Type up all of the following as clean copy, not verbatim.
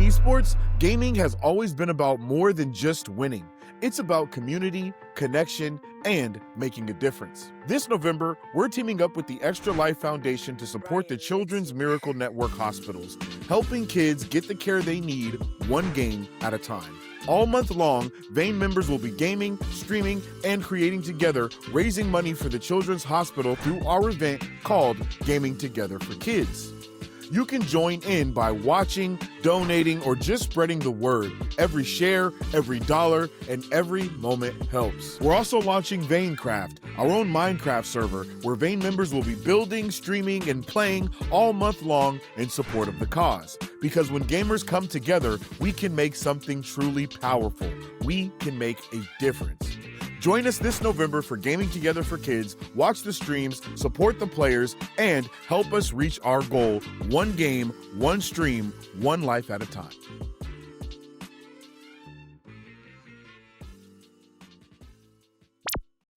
esports, gaming has always been about more than just winning. It's about community, connection, and making a difference. This November, we're teaming up with the Extra Life Foundation to support the Children's Miracle Network hospitals, helping kids get the care they need one game at a time. All month long, Vain members will be gaming, streaming, and creating together, raising money for the Children's Hospital through our event called Gaming Together for Kids. You can join in by watching, donating, or just spreading the word. Every share, every dollar, and every moment helps. We're also launching VaiNCraft, our own Minecraft server, where Vain members will be building, streaming, and playing all month long in support of the cause. Because when gamers come together, we can make something truly powerful. We can make a difference. Join us this November for Gaming Together for Kids, watch the streams, support the players, and help us reach our goal: one game, one stream, one life at a time.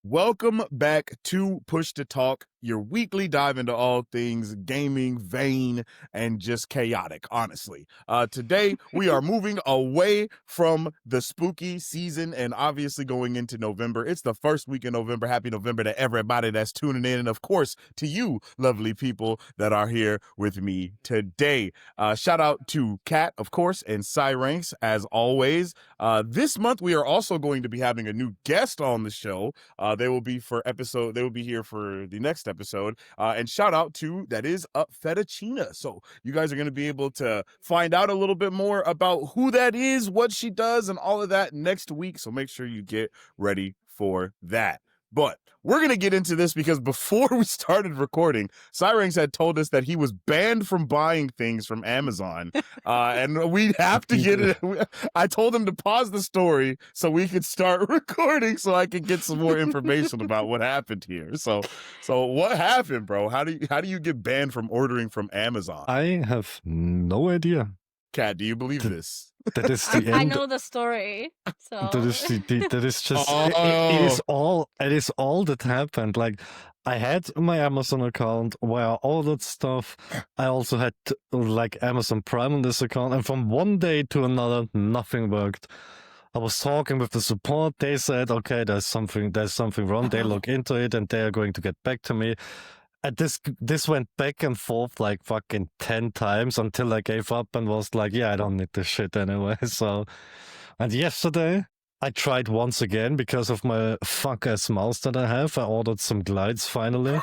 Welcome back to Push to Talk, your weekly dive into all things gaming, vain, and just chaotic, honestly. Today, we are moving away from the spooky season and obviously going into November. It's the first week in November. Happy November to everybody that's tuning in. And of course, to you, lovely people that are here with me today. Shout out to Kat, of course, and VaiNCraft, as always. This month, we are also going to be having a new guest on the show. They will be here for the next episode. And shout out to, that is, Fettuccina. So you guys are going to be able to find out a little bit more about who that is, what she does, and all of that next week. So make sure you get ready for that. But we're going to get into this because before we started recording, VaiNCraft had told us that he was banned from buying things from Amazon. And we have to get it. I told him to pause the story so we could start recording so I could get some more information about what happened here. So what happened, bro? How do you get banned from ordering from Amazon? I have no idea. Kat, do you believe this? That is the end. I know the story. So That is just it is all that happened. Like, I had my Amazon account where I ordered stuff. I also had like Amazon Prime on this account, and from one day to another, nothing worked. I was talking with the support. They said, "Okay, there's something wrong." They look into it, and they are going to get back to me. And this went back and forth like fucking 10 times until I gave up and was like, yeah, I don't need this shit anyway. So, and yesterday I tried once again because of my fuck-ass mouse that I have. I ordered some glides finally.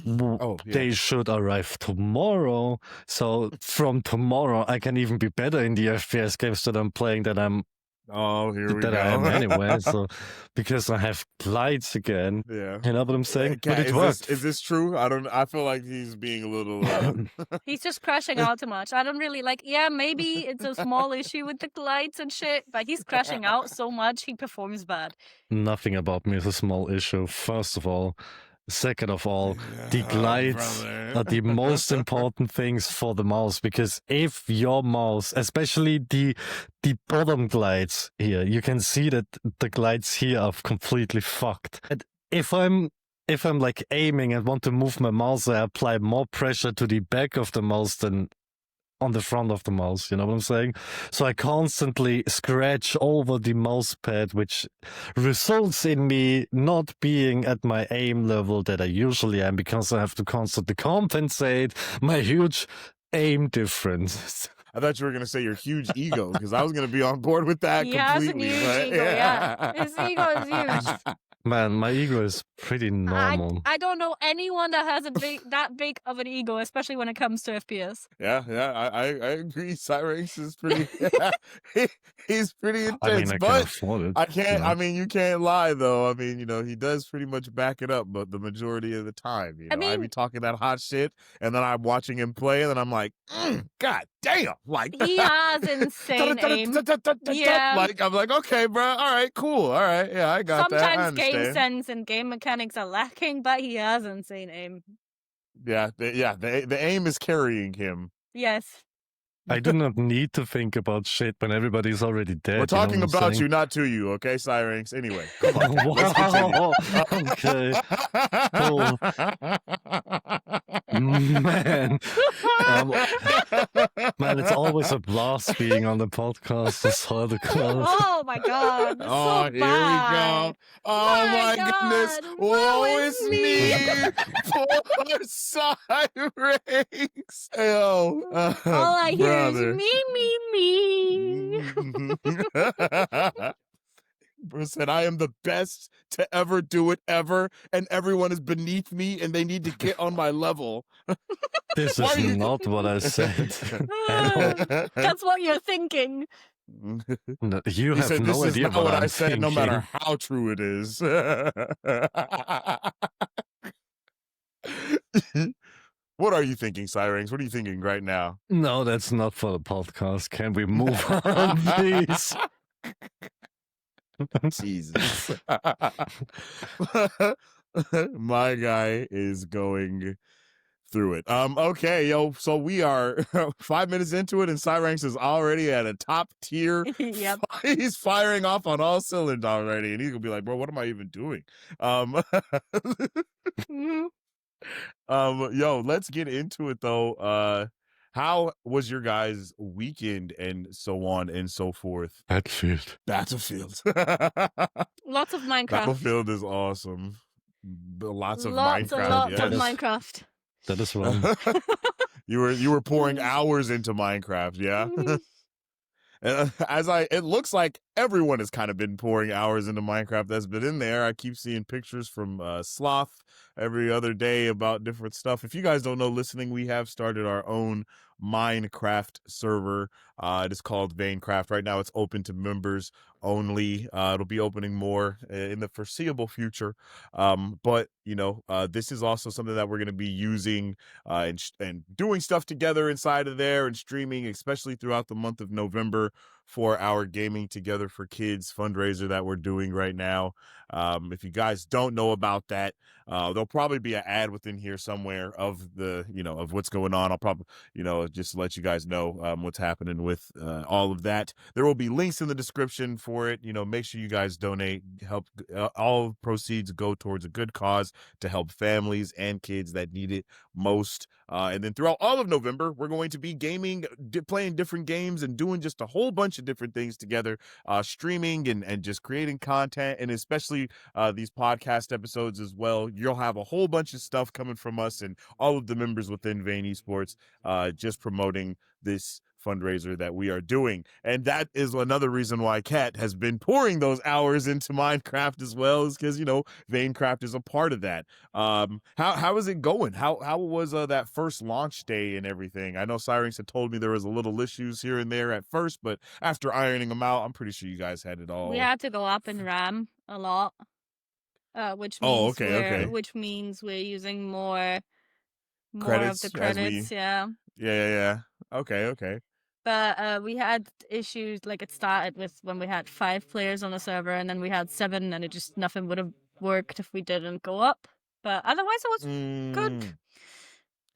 Oh, yeah. They should arrive tomorrow. So from tomorrow, I can even be better in the FPS games that I'm playing that I'm Oh, here we go. I am anyway. So because I have glides again. Yeah. You know what I'm saying? Kat, But it worked. Is this true? I feel like he's being a little he's just crashing out too much. I don't really like. Yeah, maybe it's a small issue with the glides and shit, but he's crashing out so much he performs bad. Nothing about me is a small issue, first of all. Second of all, the glides are the most important things for the mouse, because if your mouse, especially the bottom glides here, you can see that the glides here are completely fucked. And if I'm like aiming and want to move my mouse, I apply more pressure to the back of the mouse than on the front of the mouse, you know what I'm saying? So I constantly scratch over the mouse pad, which results in me not being at my aim level that I usually am, because I have to constantly compensate my huge aim difference. I thought you were going to say your huge ego, because I was going to be on board with that completely. He has a huge ego, yeah. His ego is huge. Man, my ego is pretty normal. I don't know anyone that has that big of an ego, especially when it comes to FPS. Yeah, I agree. VaiNCraft is pretty. He's pretty intense, I mean, I but can afford it. I can't. You know? I mean, you can't lie though. I mean, he does pretty much back it up, but the majority of the time, I be talking that hot shit, and then I'm watching him play, and then I'm like, God damn, like he has insane aim. Yeah, like I'm like, okay, bro, all right, cool, all right, yeah, I got that. Sometimes game sense and game mechanics are lacking, but he has insane aim. Yeah, the aim is carrying him. Yes. I do not need to think about shit when everybody's already dead. We're talking you know about you, not to you, okay, VaiNCraft? Anyway, come on. Wow. Okay. Cool. Man, man, it's always a blast being on the podcast. This whole the club. Oh my god, that's Oh, so here bad. we go. Oh my goodness. God, Woe is me. Poor side ranks. Yo, All I hear is brother. me. Bruce said, I am the best to ever do it ever, and everyone is beneath me, and they need to get on my level. This Why is are you- not what I said at all. That's what you're thinking. No, you He have said, this no is idea not what I'm I said, thinking. no matter how true it is. What are you thinking, Cyranks? What are you thinking right now? No, that's not for the podcast. Can we move on, please? Jesus. My guy is going through it. Okay, yo, so we are 5 minutes into it, and Cyranks is already at a top tier. Yep. He's firing off on all cylinders already, and he's gonna be like, bro, what am I even doing? Mhm. Yo, let's get into it though. How was your guys' weekend and so on and so forth? Battlefield. Lots of Minecraft. Battlefield is awesome. Lots of Lots and Minecraft. lots Yes. of Minecraft. That is wrong. You were pouring hours into Minecraft, yeah. Mhm. It looks like everyone has kind of been pouring hours into Minecraft that's been in there. I keep seeing pictures from Sloth every other day about different stuff. If you guys don't know, listening, we have started our own Minecraft server. It is called VaiNCraft. Right now, it's open to members only. It'll be opening more in the foreseeable future. But you know, this is also something that we're going to be using and doing stuff together inside of there and streaming, especially throughout the month of November for our Gaming Together for Kids fundraiser that we're doing right now. If you guys don't know about that, there'll probably be an ad within here somewhere of the, you know, of what's going on. I'll probably, you know, just let you guys know what's happening with all of that. There will be links in the description for it. You know, make sure you guys donate. Help. All proceeds go towards a good cause to help families and kids that need it most. And then throughout all of November, we're going to be gaming, playing different games and doing just a whole bunch of different things together, streaming and just creating content, and especially these podcast episodes as well. You'll have a whole bunch of stuff coming from us and all of the members within Vain Esports, just promoting this fundraiser that we are doing. And that is another reason why Kat has been pouring those hours into Minecraft as well, is because, you know, VaiNCraft is a part of that. How is it going? How was that first launch day and everything? I know Cyranks had told me there was a little issues here and there at first, but after ironing them out, I'm pretty sure you guys had it all. We had to go up in RAM a lot, which means okay. which means we're using more Credits of the as credits. we- Yeah. Yeah. Okay. But we had issues, like it started with when we had 5 players on the server, and then we had 7, and it just nothing would have worked if we didn't go up. But otherwise, it was good.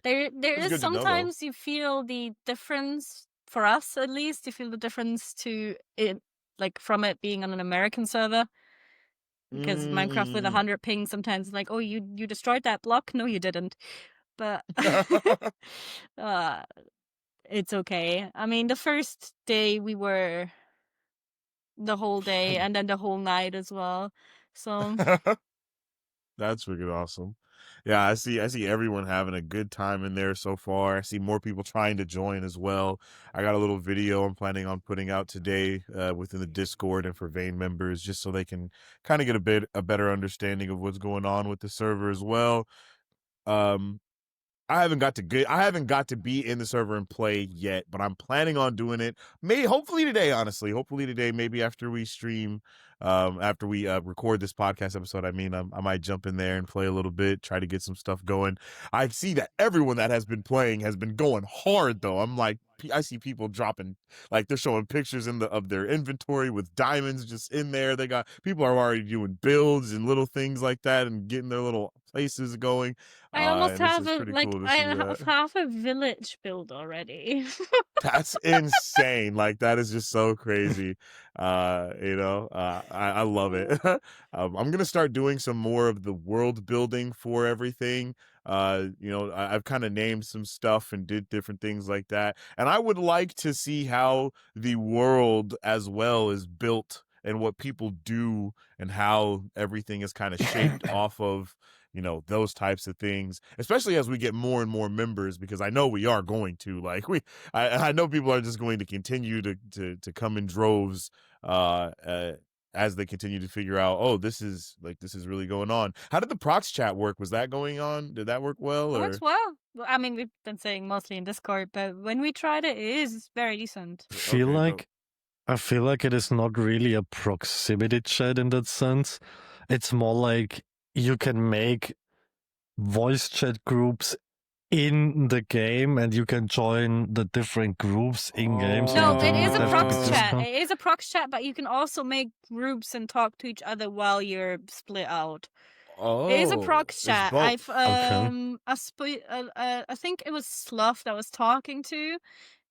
There That's is good to know, though. sometimes you feel the difference, for us at least, you feel the difference to it, like from it being on an American server. Because Minecraft with 100 ping, sometimes it's like, oh, you destroyed that block? No, you didn't. But it's okay. I mean, the first day we were the whole day, and then the whole night as well. So That's freaking awesome. Yeah, I see everyone having a good time in there so far. I see more people trying to join as well. I got a little video I'm planning on putting out today within the Discord and for Vain members, just so they can kind of get a better understanding of what's going on with the server as well. I haven't got to be in the server and play yet, but I'm planning on doing it. Hopefully today, honestly. Hopefully today, maybe after we stream, after we record this podcast episode. I mean, I might jump in there and play a little bit, try to get some stuff going. I see that everyone that has been playing has been going hard, though. I'm like, I see people dropping, like they're showing pictures of their inventory with diamonds just in there. People are already doing builds and little things like that and getting their little places going. I almost have have half a village build already. That's insane. Like, that is just so crazy. I love it. I'm gonna start doing some more of the world building for everything. I've kind of named some stuff and did different things like that. And I would like to see how the world as well is built and what people do and how everything is kind of shaped off of, those types of things, especially as we get more and more members, because I know we are going to I know people are just going to continue to come in droves, as they continue to figure out, oh, this is really going on. How did the prox chat work? Was that going on? Did that work well? It works well. I mean, we've been saying mostly in Discord, but when we tried it, it is very decent. I feel like it is not really a proximity chat in that sense. It's more like you can make voice chat groups in the game and you can join the different groups in game. No, it is a prox chat. It is a prox chat, but you can also make groups and talk to each other while you're split out. It is a prox chat. I think it was Slough that was talking to.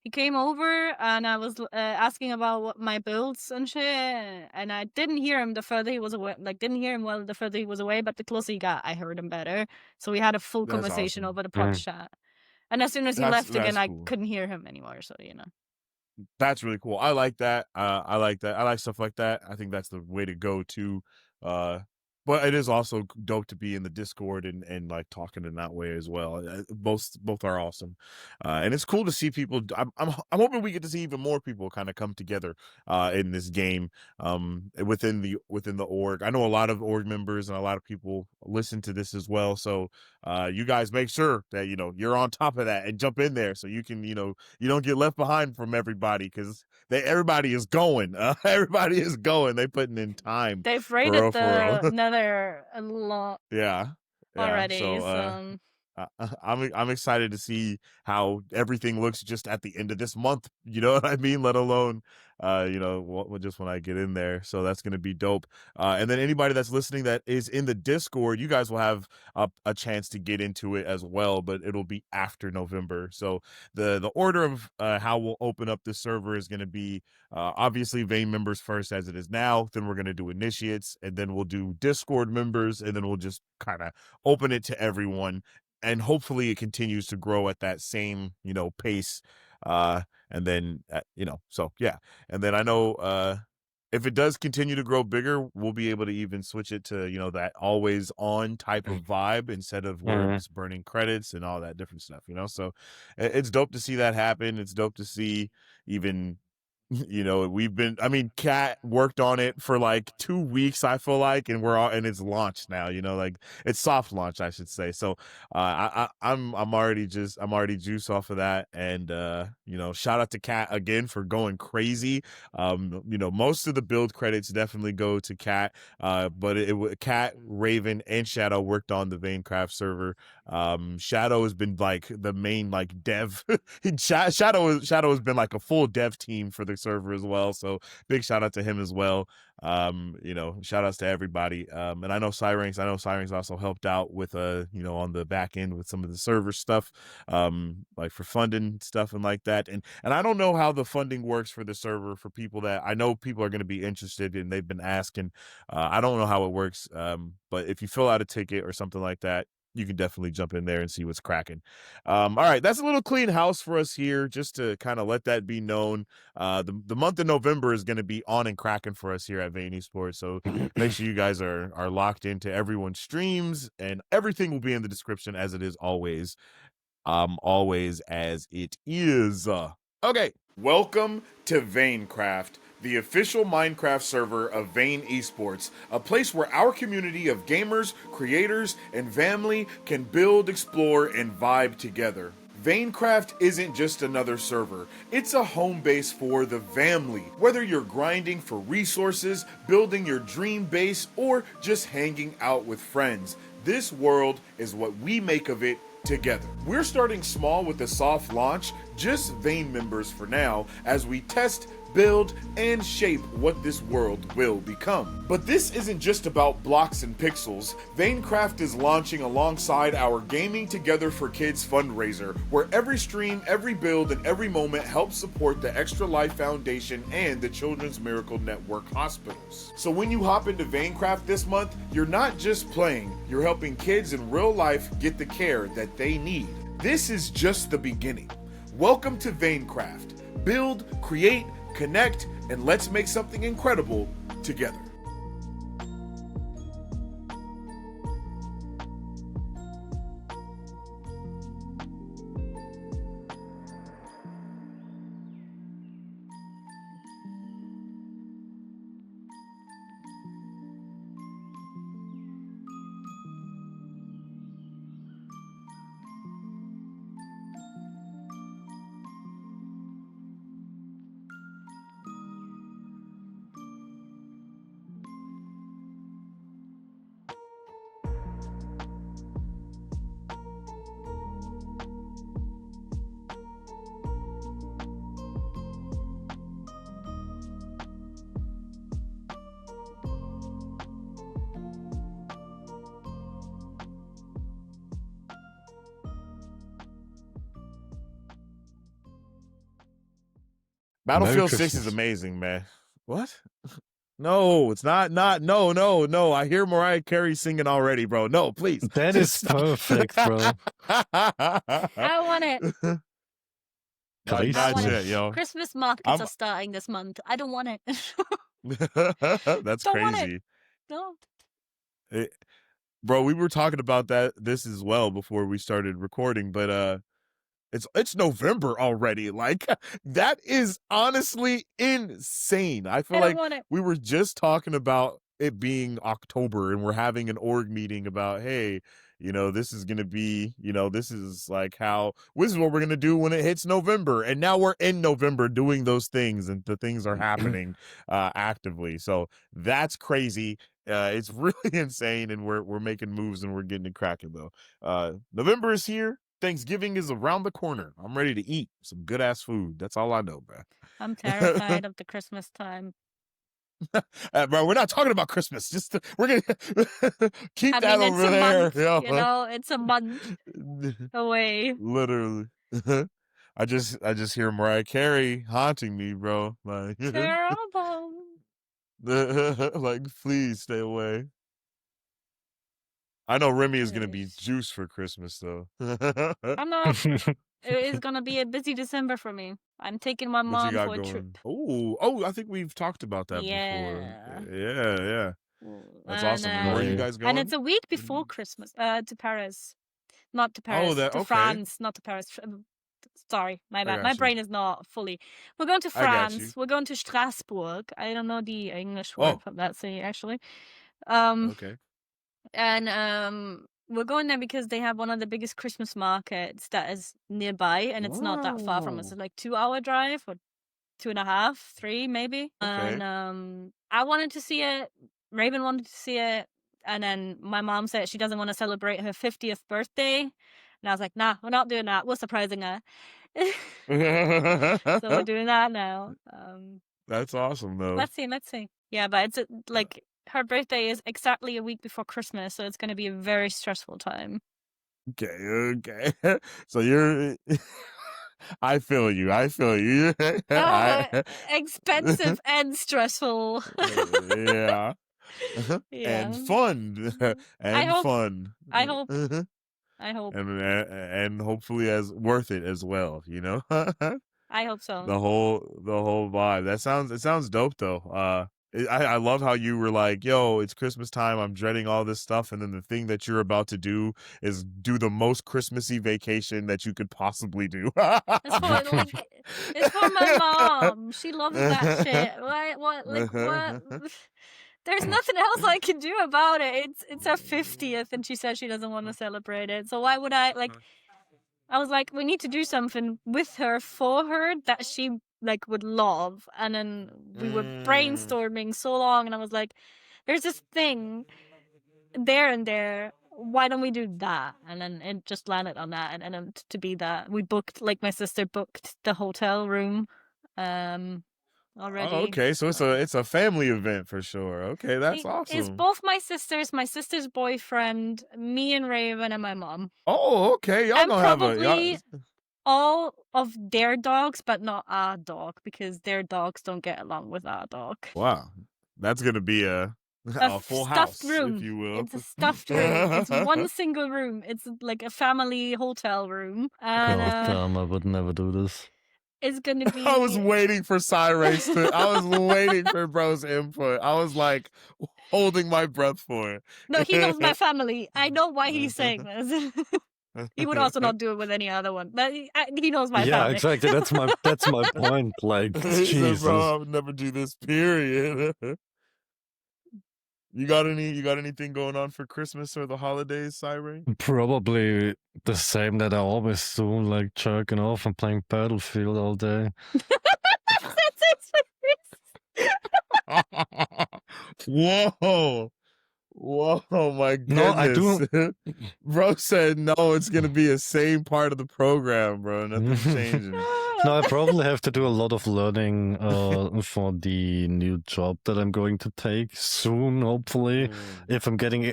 He came over and I was asking about what my builds and shit, and I didn't hear him the further he was away. Didn't hear him well the further he was away, but the closer he got, I heard him better. So we had a full conversation over the prox chat. And as soon as he left again, I couldn't hear him anymore. So that's really cool. I like that. I like that. I like stuff like that. I think that's the way to go too. But it is also dope to be in the Discord and like talking in that way as well. Both are awesome, and it's cool to see people. I'm hoping we get to see even more people kind of come together in this game within the org. I know a lot of org members and a lot of people listen to this as well. So you guys make sure that you're on top of that and jump in there so you can you don't get left behind from everybody, because everybody is going. Everybody is going. They putting in time. They've rated the Nether a lot. Yeah. Already. So I'm excited to see how everything looks just at the end of this month. You know what I mean? Let alone just when I get in there. So that's going to be dope. And then anybody that's listening that is in the Discord, you guys will have a chance to get into it as well, but it'll be after November. So the order of how we'll open up this server is going to be obviously Vain members first, as it is now. Then we're going to do initiates, and then we'll do Discord members, and then we'll just kind of open it to everyone. And hopefully it continues to grow at that same, pace. And then, so yeah. And then I know if it does continue to grow bigger, we'll be able to even switch it to, that always on type of vibe instead of where it's burning credits and all that different stuff, So it's dope to see that happen. It's dope to see even... Kat worked on it for like 2 weeks, I feel like, and and it's launched now, it's soft launch, I should say. So I'm already juiced off of that. And shout out to Kat again for going crazy. Most of the build credits definitely go to Kat, but Kat, Raven, and Shadow worked on the VaiNCraft server. Shadow has been like the main dev. Shadow has been like a full dev team for the server as well, so big shout out to him as well. Shout outs to everybody. And I know Cyrinx also helped out with on the back end with some of the server stuff, like for funding stuff and like that. And I don't know how the funding works for the server for people that I know people are going to be interested in. They've been asking. I don't know how it works, but if you fill out a ticket or something like that, you can definitely jump in there and see what's cracking. All right, that's a little clean house for us here, just to kind of let that be known. The month of November is going to be on and cracking for us here at Vain Esports, so make sure you guys are locked into everyone's streams, and everything will be in the description as it is always as it is. Okay, welcome to VaiNCraft, the official Minecraft server of Vain Esports, a place where our community of gamers, creators, and family can build, explore, and vibe together. VaiNCraft isn't just another server, it's a home base for the family. Whether you're grinding for resources, building your dream base, or just hanging out with friends, this world is what we make of it together. We're starting small with a soft launch, just Vain members for now, as we test, build, and shape what this world will become. But this isn't just about blocks and pixels. VaiNCraft is launching alongside our Gaming Together for Kids fundraiser, where every stream, every build, and every moment helps support the Extra Life Foundation and the Children's Miracle Network hospitals. So when you hop into VaiNCraft this month, you're not just playing, you're helping kids in real life get the care that they need. This is just the beginning. Welcome to VaiNCraft. Build, create, connect, and let's make something incredible together. Battlefield 6 is amazing, man. What? No, it's not. No. I hear Mariah Carey singing already, bro. No, please. That is perfect, bro. I want it. Not yet, yo. Christmas markets are starting this month. I don't want it. That's don't crazy. Want it. No. Bro, we were talking about this as well before we started recording, but it's November already. Like, that is honestly insane. I feel like we were just talking about it being October and we're having an org meeting about, hey, this is going to be, this is like this is what we're going to do when it hits November. And now we're in November doing those things and the things are happening actively. So that's crazy. It's really insane. And we're making moves and we're getting it cracking though. November is here. Thanksgiving is around the corner. I'm ready to eat some good ass food. That's all I know, bro. I'm terrified of the Christmas time. Bro, we're not talking about Christmas. We're gonna keep that over there. Month, it's a month away. Literally. I just hear Mariah Carey haunting me, bro. Like, terrible. Like, please stay away. I know Remy is gonna be juiced for Christmas though. I'm not. It is gonna be a busy December for me. I'm taking my mom for a trip. Oh, I think we've talked about that before. Yeah. That's awesome. Where are you guys going? And it's a week before Christmas. To Paris, not to Paris. To France, not to Paris. Sorry, my bad. My brain is not fully. We're going to France. We're going to Strasbourg. I don't know the English word for that city actually. Okay. And we're going there because they have one of the biggest Christmas markets that is nearby, and it's not that far from us. It's like 2-hour drive or 2.5, 3 maybe. Okay. And I wanted to see it. Raven wanted to see it, and then my mom said she doesn't want to celebrate her 50th birthday, and I was like, nah, we're not doing that. We're surprising her. So we're doing that now. That's awesome though. Let's see. Yeah, but it's like her birthday is exactly a week before Christmas, so it's going to be a very stressful time. Okay. So you're I feel you. Expensive and stressful. Yeah. And fun. Fun. I hope. And hopefully as worth it as well, I hope so. The whole vibe. It sounds dope though. I love how you were like, yo, it's Christmas time. I'm dreading all this stuff. And then the thing that you're about to do is do the most Christmassy vacation that you could possibly do. It's for my mom. She loves that shit. What? There's nothing else I can do about it. It's her 50th and she says she doesn't want to celebrate it. So why would I I was like, we need to do something with her for her that she would love. And then we were brainstorming so long, and I was like, there's this thing there why don't we do that? And then it just landed on that, and then to be that, we booked, like, my sister booked the hotel room already. Oh, okay. So it's a family event for sure. Okay, that's It's awesome. both my sister's boyfriend, me and Raven, and my mom. Oh, okay. Y'all And gonna have probably all of their dogs, but not our dog, because their dogs don't get along with our dog. Wow, that's gonna be a full stuffed house, room. if you will. It's a stuffed room. It's one single room. It's like a family hotel room. And God damn, I would never do this. it's gonna be. I was waiting for Cyrus I was waiting for bro's input. I was like holding my breath for it. No, he knows my family. I know why he's saying this. He would also not do it with any other one, but he knows my family. Yeah, exactly. That's my point. Like, Jesus. Bro, I would never do this. Period. You got anything going on for Christmas or the holidays, Cyrus? Probably the same that I always do, like jerking off and playing Battlefield all day. That's it. Whoa, my goodness. No, I do. Bro said no, it's gonna be the same part of the program, bro. Nothing's changing. No, I probably have to do a lot of learning for the new job that I'm going to take soon, hopefully. If I'm getting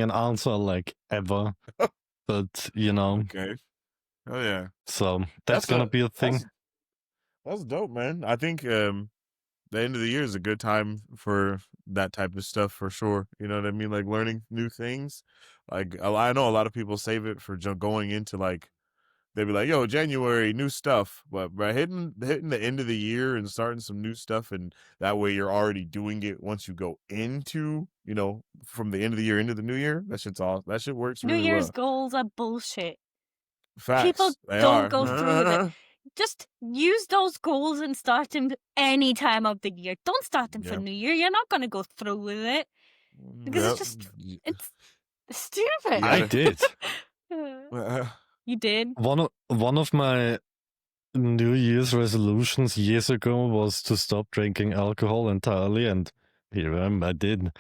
an answer like ever. But you know. Okay. Oh yeah. So that's gonna be a thing. That's dope, man. I think the end of the year is a good time for that type of stuff for sure. You know what I mean? Like learning new things. Like I know a lot of people save it for going into like, they'd be like, yo, January, new stuff. But by hitting the end of the year and starting some new stuff, and that way you're already doing it once you go into, you know, from the end of the year into the new year. That shit works New really Year's well. goals are bullshit. Facts. People don't go through them. Just use those goals and start them any time of the year. Don't start them for New Year. You're not going to go through with it. Because it's stupid. I did. You did? One of my New Year's resolutions years ago was to stop drinking alcohol entirely, and here I did.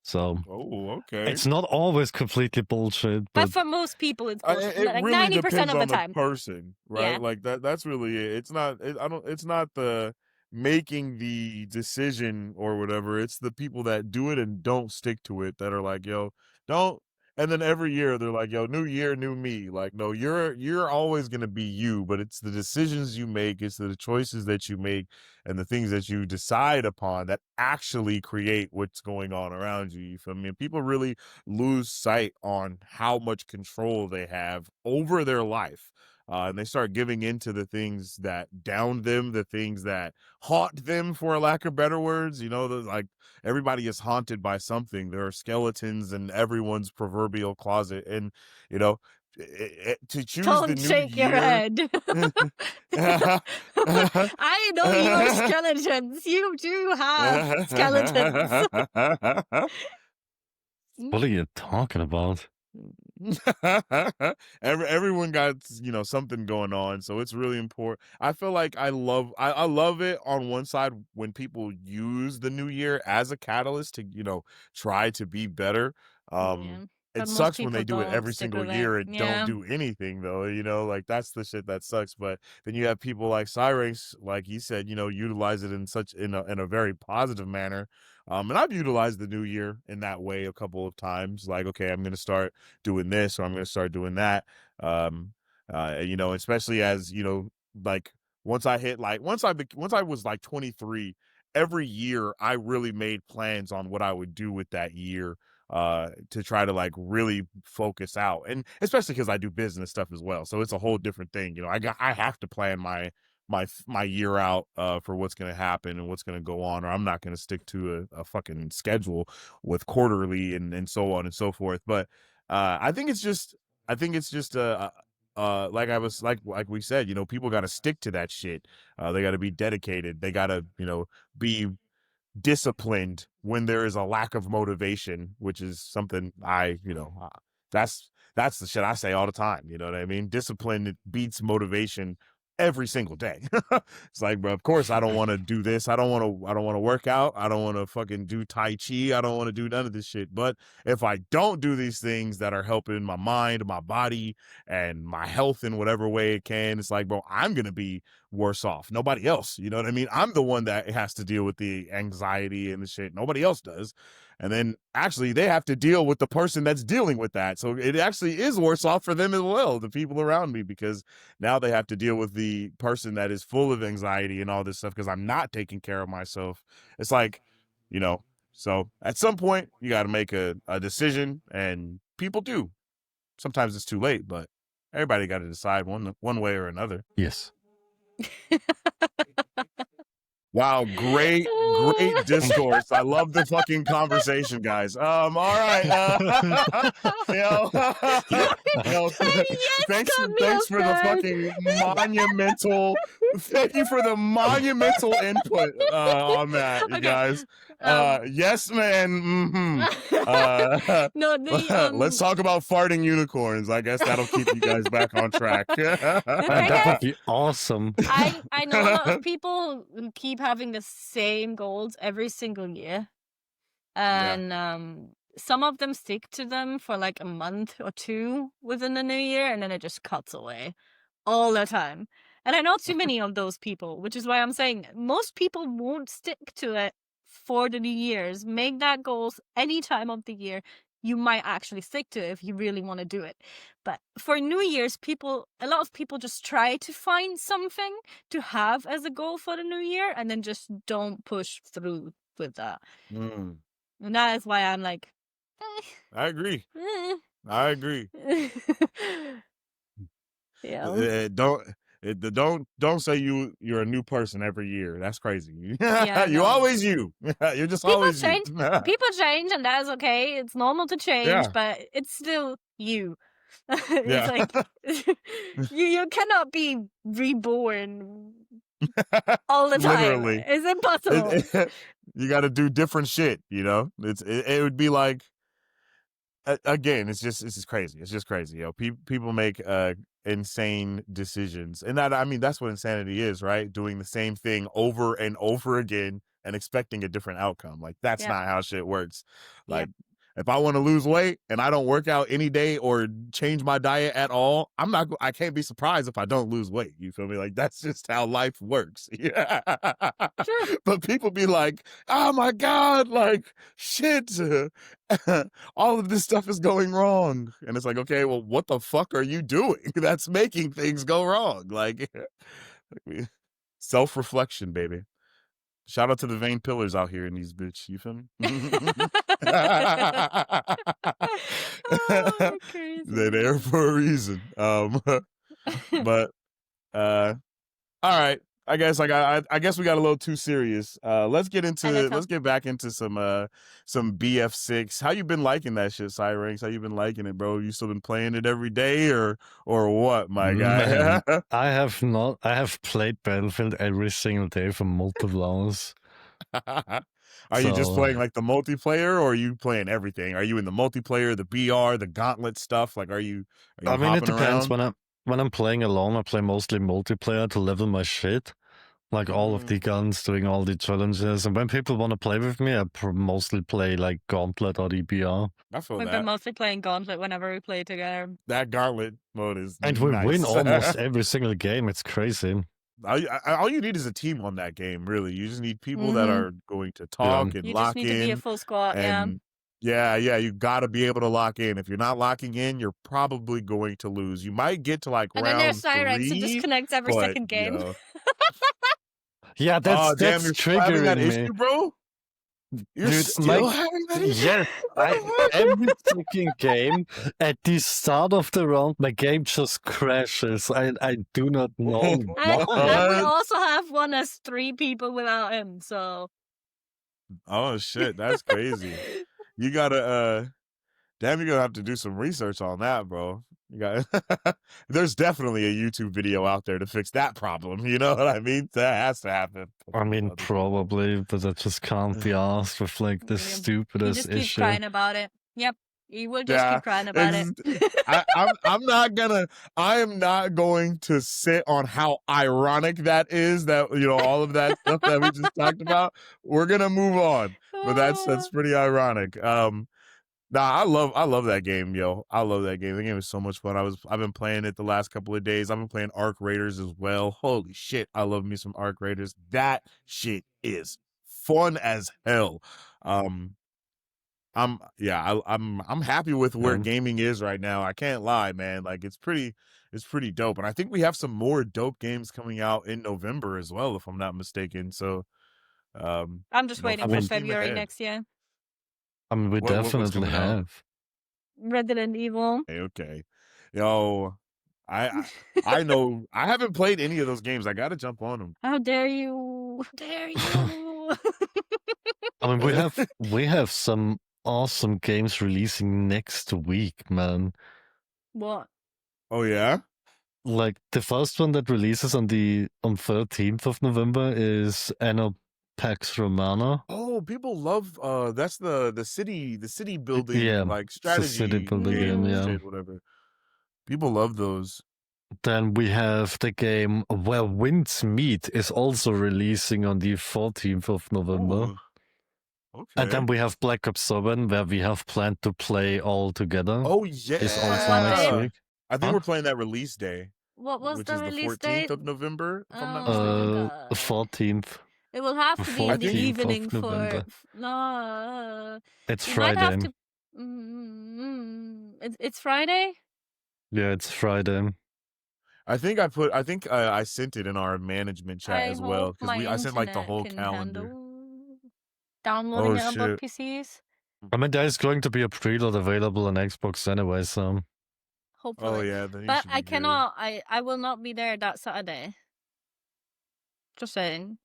So, okay. It's not always completely bullshit, but for most people, it's bullshit. It like really 90% depends of the on time. the person, right? Yeah. Like that's really it. It's not. It's not the making the decision or whatever. It's the people that do it and don't stick to it that are like, yo, don't. And then every year they're like, yo, new year, new me. Like, no, you're always gonna be you, but it's the decisions you make, it's the choices that you make, and the things that you decide upon that actually create what's going on around you. You feel me? And people really lose sight on how much control they have over their life. And they start giving into the things that down them, the things that haunt them, for a lack of better words. You know, like everybody is haunted by something. There are skeletons in everyone's proverbial closet, and you know, to choose Don't the new shake year. Your head. I know your skeletons. You do have skeletons. What are you talking about? Everyone got, you know, something going on, so it's really important. I feel like I love it on one side when people use the new year as a catalyst to, you know, try to be better. It sucks when they do it every single year and don't do anything, though. You know, like that's the shit that sucks. But then you have people like Cyrus, like he said, you know, utilize it in a very positive manner. And I've utilized the new year in that way a couple of times. Like, okay, I'm going to start doing this, or I'm going to start doing that. You know, especially as, you know, like once I was like 23, every year I really made plans on what I would do with that year, to try to like really focus out, and especially because I do business stuff as well, so it's a whole different thing. You know, I have to plan my year out for what's going to happen and what's going to go on, or I'm not going to stick to a fucking schedule with quarterly and so on and so forth. But I think it's just like we said, you know, people got to stick to that shit. They got to be dedicated. They got to, you know, be disciplined when there is a lack of motivation, which is something that's the shit I say all the time. You know what I mean? Discipline beats motivation every single day. It's like, bro, of course I don't want to do this. I don't want to work out. I don't want to fucking do Tai Chi. I don't want to do none of this shit. But if I don't do these things that are helping my mind, my body, and my health in whatever way it can, it's like, bro, I'm going to be worse off. Nobody else. You know what I mean? I'm the one that has to deal with the anxiety and the shit. Nobody else does. And then actually they have to deal with the person that's dealing with that. So it actually is worse off for them as well, the people around me, because now they have to deal with the person that is full of anxiety and all this stuff because I'm not taking care of myself. It's like, you know, so at some point you got to make a decision, and people do. Sometimes it's too late, but everybody got to decide one way or another. Yes. Wow, great discourse. I love the fucking conversation, guys. All right. Yo, thanks for the fucking monumental. Thank you for the monumental input on that, you guys. Yes, man. No, let's talk about farting unicorns. I guess that'll keep you guys back on track. That would be awesome. I know a lot of people keep having the same goals every single year, and some of them stick to them for like a month or two within the new year, and then it just cuts away all the time. And I know too many of those people, which is why I'm saying most people won't stick to it for the New Year's. Make that goals any time of the year. You might actually stick to it if you really want to do it. But for New Year's, a lot of people just try to find something to have as a goal for the new year and then just don't push through with that. And that is why I'm like, I agree. I agree. Yeah. Don't say you're a new person every year. That's crazy. Yeah, you no. always you. You're just People always change. you. People change, and that is okay. It's normal to change, Yeah. but it's still you. Yeah. It's like you cannot be reborn all the time. Literally. It's impossible. You got to do different shit. You know, it would be like, again, it's just crazy. It's just crazy. You know, people make insane decisions, and that's what insanity is, right? Doing the same thing over and over again and expecting a different outcome. Like that's not how shit works. Like if I want to lose weight and I don't work out any day or change my diet at all, I can't be surprised if I don't lose weight. You feel me? Like that's just how life works. Yeah. Sure. But people be like, oh my God, like shit. All of this stuff is going wrong. And it's like, okay, well, what the fuck are you doing that's making things go wrong? Like self-reflection, baby. Shout out to the vain pillars out here in these bitch. You feel me? Oh, crazy. They're there for a reason. But all right. I guess we got a little too serious. Let's get back into some BF6. How you been liking that shit, Cyranks? How you been liking it, bro? You still been playing it every day or what, my guy? Man, I have not. I have played Battlefield every single day for multiple hours. Are you just playing like the multiplayer, or are you playing everything? Are you in the multiplayer, the BR, the gauntlet stuff? Like, are you I mean, it depends. around? When I'm playing alone, I play mostly multiplayer to level my shit. Like all of the guns, doing all the challenges. And when people want to play with me, I mostly play like Gauntlet or the BR. I feel We've been mostly playing Gauntlet whenever we play together. That Gauntlet mode is and we win almost every single game. It's crazy. All you need is a team on that game, really. You just need people that are going to talk and you lock just in. need to be a full squad, and yeah, you got to be able to lock in. If you're not locking in, you're probably going to lose. You might get to like and round then there's Cyrex who 3, disconnects every but, second game. You know. Yeah, that's damn, you're triggering that me. issue, bro. You're Dude, still having that issue? Yes, every freaking game, at the start of the round, my game just crashes. I do not know And why. we also have one as 3 people without him, so. Oh shit, that's crazy. You gotta damn, you're gonna have to do some research on that, bro. You got there's definitely a YouTube video out there to fix that problem. You know what I mean? That has to happen. I mean, probably, but I just can't be asked with like the stupidest You just keep issue. crying about it. Yep. You will just keep crying about it. I am not going to sit on how ironic that is, that all of that stuff that we just talked about. We're gonna move on. But that's pretty ironic. I love that game, yo. I love that game. The game is so much fun. I've been playing it the last couple of days. I've been playing Arc Raiders as well. Holy shit, I love me some Arc Raiders. That shit is fun as hell. I'm happy with where gaming is right now. I can't lie, man. Like it's pretty dope. And I think we have some more dope games coming out in November as well, if I'm not mistaken. So I'm just waiting for February next year. I mean, we definitely have Resident Evil. Okay. Yo, I know I haven't played any of those games. I gotta jump on them. How dare you? How dare you? I mean, we have some awesome games releasing next week, man. What? Oh yeah? Like the first one that releases on 13th of November is Anno Pax Romana. Oh, people love that's the city building, like strategy city building game, shit, whatever. People love those. Then we have the game Where Winds Meet is also releasing on the 14th of November. Ooh. Okay. And then we have Black Ops 7, where we have planned to play all together. Oh yeah. Is also next week. I think we're playing that release day. What was which the is release the 14th date? of November, if I'm not mistaken. 14th. It will have to be in the evening for no. It's you Friday. Might have to, it's Friday? Yeah, it's Friday. I think I sent it in our management chat as well, because I sent like the whole calendar. Downloading it on both PCs. I mean, there's going to be a preload available on Xbox anyway, so. Hopefully. Oh yeah, but I cannot. I will not be there that Saturday. Just saying.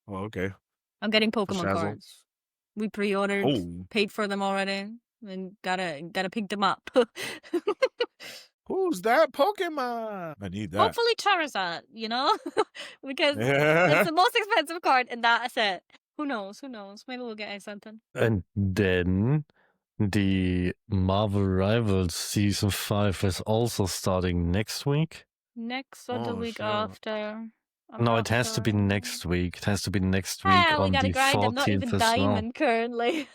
Oh, okay. I'm getting Pokemon cards. We pre-ordered, paid for them already, and gotta pick them up. Who's that Pokemon? I need that. Hopefully Charizard, because it's the most expensive card in that set. Who knows? Maybe we'll get something. And then the Marvel Rivals Season 5 is also starting next week. Next or the week after? No, it has to be next week. It has to be next week on the 14th I'm not even diamond currently.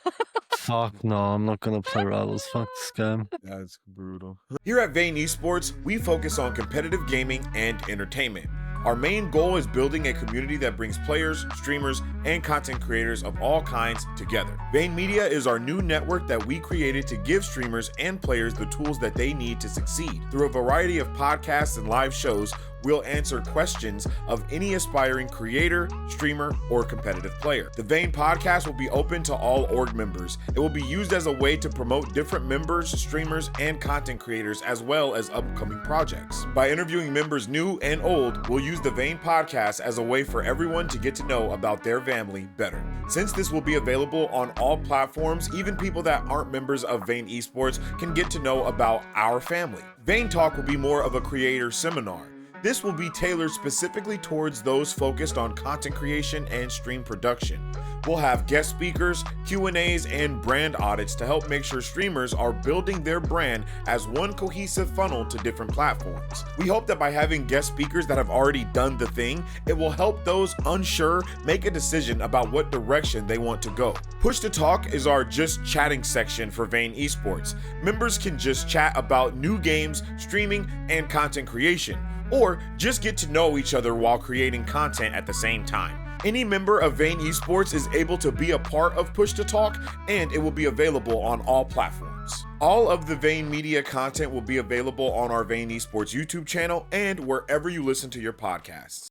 Fuck no, I'm not gonna play Rivals. Fuck this game. That's brutal. Here at Vain Esports, we focus on competitive gaming and entertainment. Our main goal is building a community that brings players, streamers, and content creators of all kinds together. Vain Media is our new network that we created to give streamers and players the tools that they need to succeed. Through a variety of podcasts and live shows, we'll answer questions of any aspiring creator, streamer, or competitive player. The Vain podcast will be open to all org members. It will be used as a way to promote different members, streamers, and content creators, as well as upcoming projects. By interviewing members new and old, we'll use the Vain podcast as a way for everyone to get to know about their family better. Since this will be available on all platforms, even people that aren't members of Vain Esports can get to know about our family. Vain Talk will be more of a creator seminar. This will be tailored specifically towards those focused on content creation and stream production. We'll have guest speakers, Q&As, and brand audits to help make sure streamers are building their brand as one cohesive funnel to different platforms. We hope that by having guest speakers that have already done the thing, it will help those unsure make a decision about what direction they want to go. Push to Talk is our just chatting section for Vain Esports. Members can just chat about new games, streaming, and content creation, or just get to know each other while creating content at the same time. Any member of Vain Esports is able to be a part of Push to Talk, and it will be available on all platforms. All of the Vain Media content will be available on our Vain Esports YouTube channel and wherever you listen to your podcasts.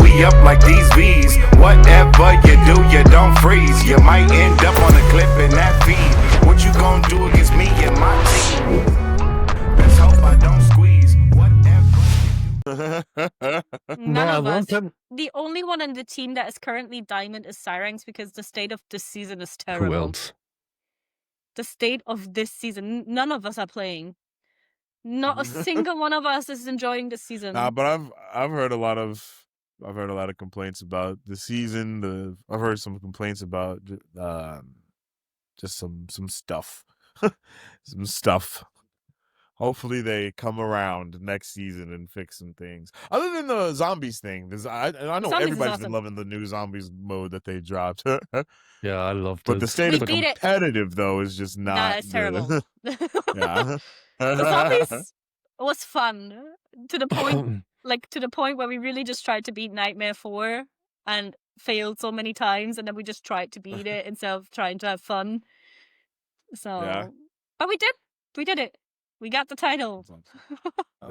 We up like these V's. Whatever you do, you don't freeze. You might end up on a clip in that feed. What you gonna do against me and my team? Let's hope I don't squeeze. None of us. The only one on the team that is currently diamond is Cyranx, because the state of this season is terrible. Who else? The state of this season. None of us are playing. Not a single one of us is enjoying this season. Nah, but I've heard a lot of complaints about the season. I've heard some complaints about just some stuff, some stuff. Hopefully they come around next season and fix some things. Other than the zombies thing, I know Zombies is everybody's awesome. been loving the new zombies mode that they dropped. Yeah, I loved But it. the state We of beat it. competitive though is just not Nah, it's terrible. Yeah. The zombies was fun to the point, where we really just tried to beat Nightmare 4 and failed so many times, and then we just tried to beat it instead of trying to have fun. So, but we did it. We got the title.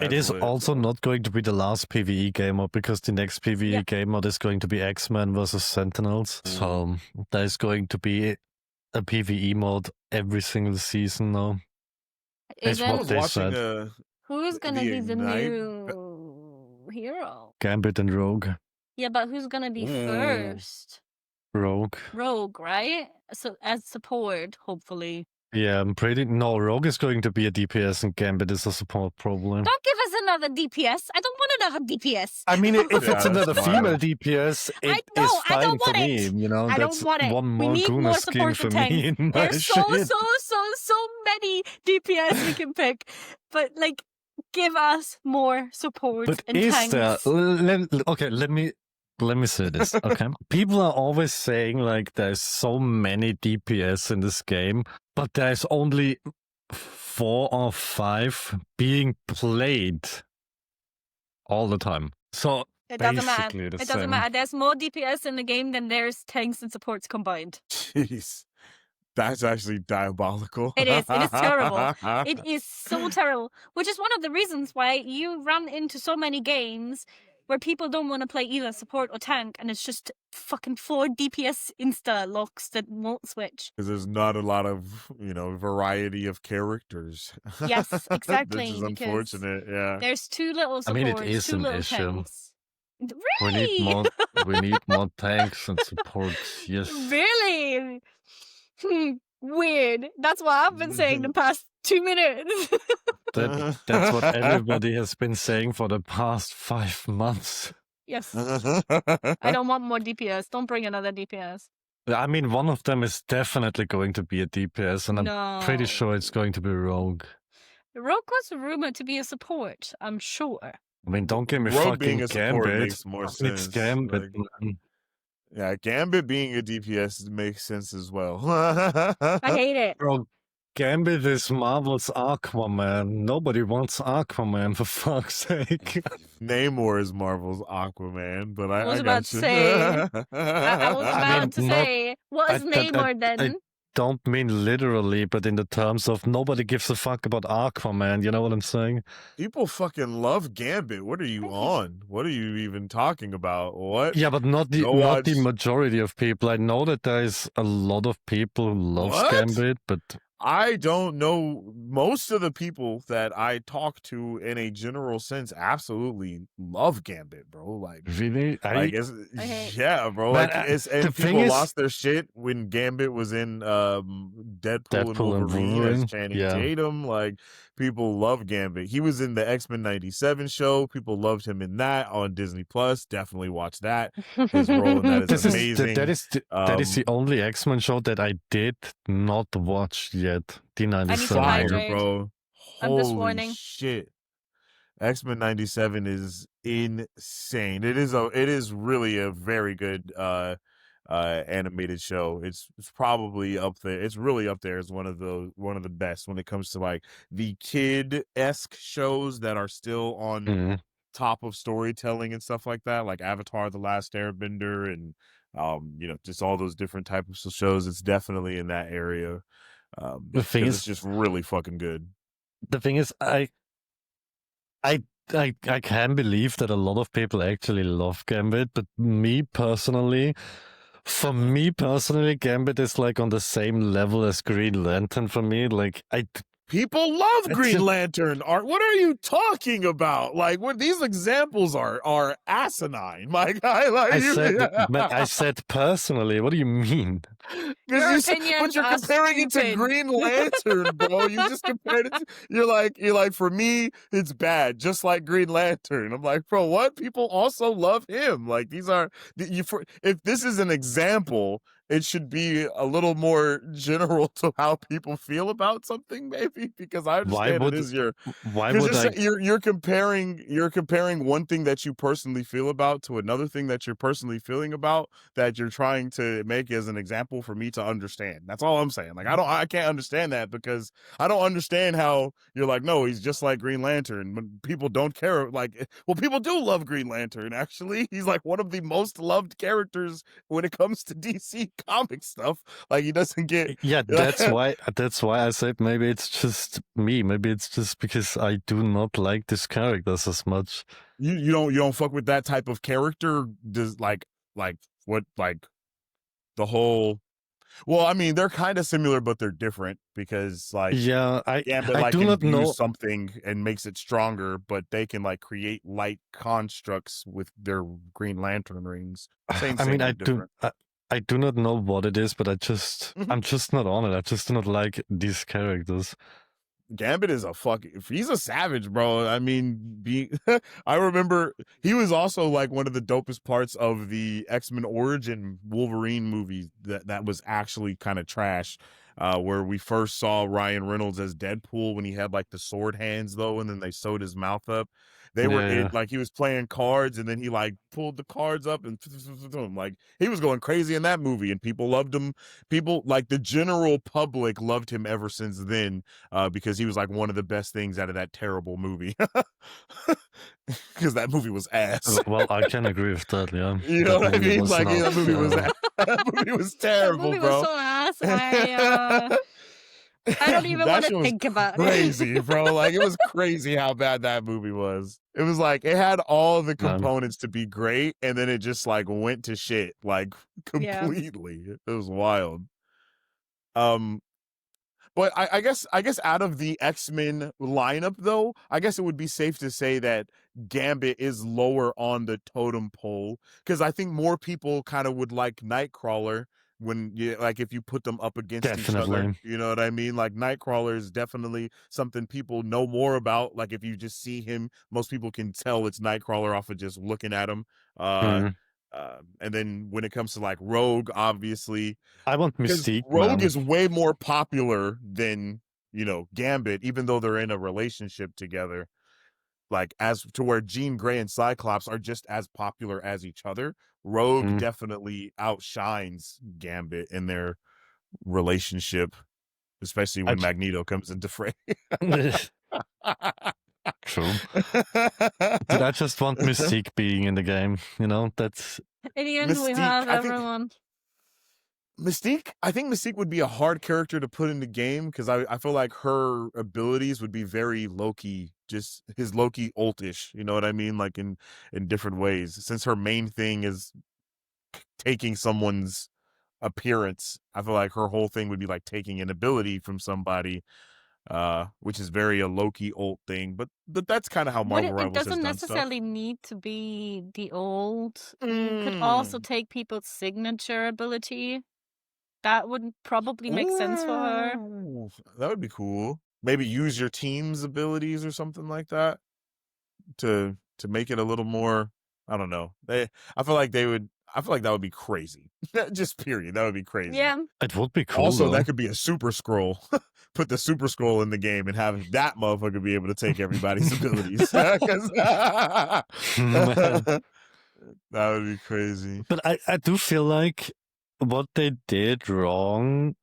It is also not going to be the last PvE game mode, because the next PvE game mode is going to be X-Men versus Sentinels. So there's going to be a PvE mode every single season now. Is what they said. Who's gonna be the new hero? Gambit and Rogue. Yeah, but who's gonna be first? Rogue. Rogue, right? So as support, hopefully. Yeah, Rogue is going to be a DPS and Gambit is a support probably. Don't give us another DPS. I don't want another DPS. I mean, if it's another female DPS, it is fine for me. You know, that's one more Guna skin for me. There's so many DPS we can pick. But, like, give us more support and tanks. Let me say this, okay? People are always saying, like, there's so many DPS in this game, but there's only 4 or 5 being played all the time. So it doesn't matter. It doesn't matter. There's more DPS in the game than there's tanks and supports combined. Jeez. That's actually diabolical. It is. It is terrible. It is so terrible. Which is one of the reasons why you run into so many games where people don't want to play either support or tank, and it's just fucking 4 DPS insta locks that won't switch. Because there's not a lot of, variety of characters. Yes, exactly. Which is unfortunate, yeah. There's too little supports, I mean, it is an issue. Tanks. Really? We need more tanks and supports, yes. Really? Weird. That's what I've been saying the past 2 minutes. That's what everybody has been saying for the past 5 months. Yes. I don't want more DPS. Don't bring another DPS. I mean, one of them is definitely going to be a DPS, and I'm pretty sure it's going to be Rogue. Rogue was rumored to be a support, I'm sure. I mean, don't give me Rogue fucking being a Gambit. Makes more sense. It's Gambit. Yeah, Gambit being a DPS makes sense as well. I hate it. Bro, Gambit is Marvel's Aquaman. Nobody wants Aquaman, for fuck's sake. Namor is Marvel's Aquaman, but I was about to say. I was about to say, what is Namor then? I don't mean literally, but in the terms of nobody gives a fuck about Aquaman. You know what I'm saying? People fucking love Gambit. What are you on? What are you even talking about? What? Yeah, but not the majority of people. I know that there is a lot of people who love Gambit, but I don't know. Most of the people that I talk to in a general sense absolutely love Gambit, bro. Like, really? Yeah, bro. But, and people lost their shit when Gambit was in Deadpool and Wolverine as Channing Tatum. Like, people love Gambit. He was in the X-Men 97 show. People loved him in that on Disney Plus. Definitely watch that. His role in that is amazing. That is the only X-Men show that I did not watch yet. D97, bro. Holy shit. X-Men 97 is insane. It is really a very good animated show. It's probably up there. It's really up there as one of the best when it comes to like the kid-esque shows that are still on top of storytelling and stuff like that, like Avatar: The Last Airbender and just all those different types of shows. It's definitely in that area. The thing is, it's just really fucking good. The thing is, I can't believe that a lot of people actually love Gambit, but for me personally, Gambit is like on the same level as Green Lantern for me. Like, people love Green Lantern art. What are you talking about? Like, what these examples are asinine, my guy. Like, I said personally. What do you mean? But you're comparing it to Green Lantern, bro. You just compared it. You're like, for me, it's bad, just like Green Lantern. I'm like, bro, what? People also love him. Like, if this is an example, it should be a little more general to how people feel about something, maybe, because I understand it is why would I you're comparing one thing that you personally feel about to another thing that you're personally feeling about that you're trying to make as an example for me to understand. That's all I'm saying. Like I can't understand that because I don't understand how you're like, no, he's just like Green Lantern. When people don't care, like, well, people do love Green Lantern. Actually, he's like one of the most loved characters when it comes to DC comic stuff. Like he doesn't get. Yeah, that's why I said maybe it's just me. Maybe it's just because I do not like these characters as much. You don't fuck with that type of character. Does like what like the whole. Well, I mean, they're kind of similar, but they're different because, like, yeah, Gambit I like do not know something and makes it stronger, but they can like create light constructs with their Green Lantern rings. Same, I mean, different. I do not know what it is, but I'm just not on it. I just do not like these characters. Gambit is he's a savage, bro. I mean, I remember he was also like one of the dopest parts of the X-Men Origin Wolverine movie that was actually kind of trash, where we first saw Ryan Reynolds as Deadpool when he had like the sword hands though, and then they sewed his mouth up. They were like he was playing cards and then he like pulled the cards up and like he was going crazy in that movie and people loved him. People like the general public loved him ever since then. Because he was like one of the best things out of that terrible movie. Because that movie was ass. Well, I can agree with that. Yeah, you know what I mean? Like that movie was that movie was terrible, that movie bro. was so ass. I don't even want to think about crazy, it. bro. Like it was crazy how bad that movie was. It was like it had all the components to be great, and then it just like went to shit, like completely. Yeah. It was wild. But I guess out of the X-Men lineup, though, I guess it would be safe to say that Gambit is lower on the totem pole because I think more people kind of would like Nightcrawler when you like if you put them up against each other. You know what I mean? Like Nightcrawler is definitely something people know more about. Like if you just see him, most people can tell it's Nightcrawler off of just looking at him. And then when it comes to like Rogue, obviously, I want Mystique. Rogue is way more popular than Gambit, even though they're in a relationship together. Like as to where Jean Grey and Cyclops are just as popular as each other. Rogue definitely outshines Gambit in their relationship, especially when Magneto comes into fray. True. Dude, I just want Mystique being in the game. That's. In the end, we have everyone. Mystique, I think Mystique would be a hard character to put in the game because I feel like her abilities would be very Loki, just his Loki ultish. You know what I mean? Like in different ways. Since her main thing is taking someone's appearance, I feel like her whole thing would be like taking an ability from somebody. Which is very a Loki ult thing, but that's kind of how Marvel Rivals has done stuff. It doesn't necessarily need to be the old. You could also take people's signature ability. That would probably make sense for her. That would be cool. Maybe use your team's abilities or something like that to make it a little more. I don't know. I feel like that would be crazy. Just period. That would be crazy. Yeah. It would be cool. Also, though. that could be a Super Scroll. Put the Super Scroll in the game and have that motherfucker be able to take everybody's abilities. That would be crazy. But I do feel like what they did wrong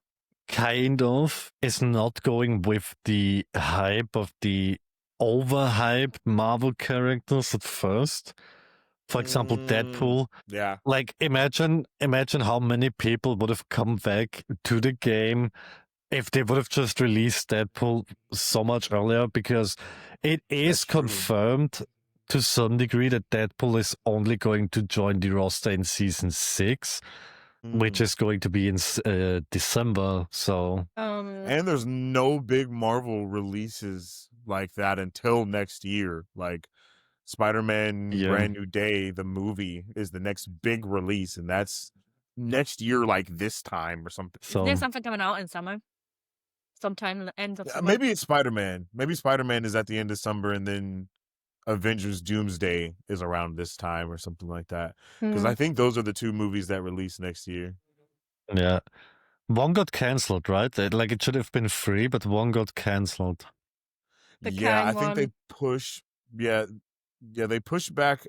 kind of is not going with the hype of the overhyped Marvel characters at first. For example, Deadpool. Yeah. Like imagine how many people would have come back to the game if they would have just released Deadpool so much earlier, because it is confirmed to some degree that Deadpool is only going to join the roster in season 6. Which is going to be in December. So, and there's no big Marvel releases like that until next year. Like Spider-Man Brand New Day, the movie, is the next big release, and that's next year, like this time or something. There's something coming out in summer, sometime end of summer. Maybe it's Spider-Man. Maybe Spider-Man is at the end of summer, and then Avengers Doomsday is around this time or something like that. Because I think those are the two movies that release next year. Yeah. One got cancelled, right? Like it should have been free, but one got cancelled. The Yeah, Kang I think they one. push. Yeah, they pushed back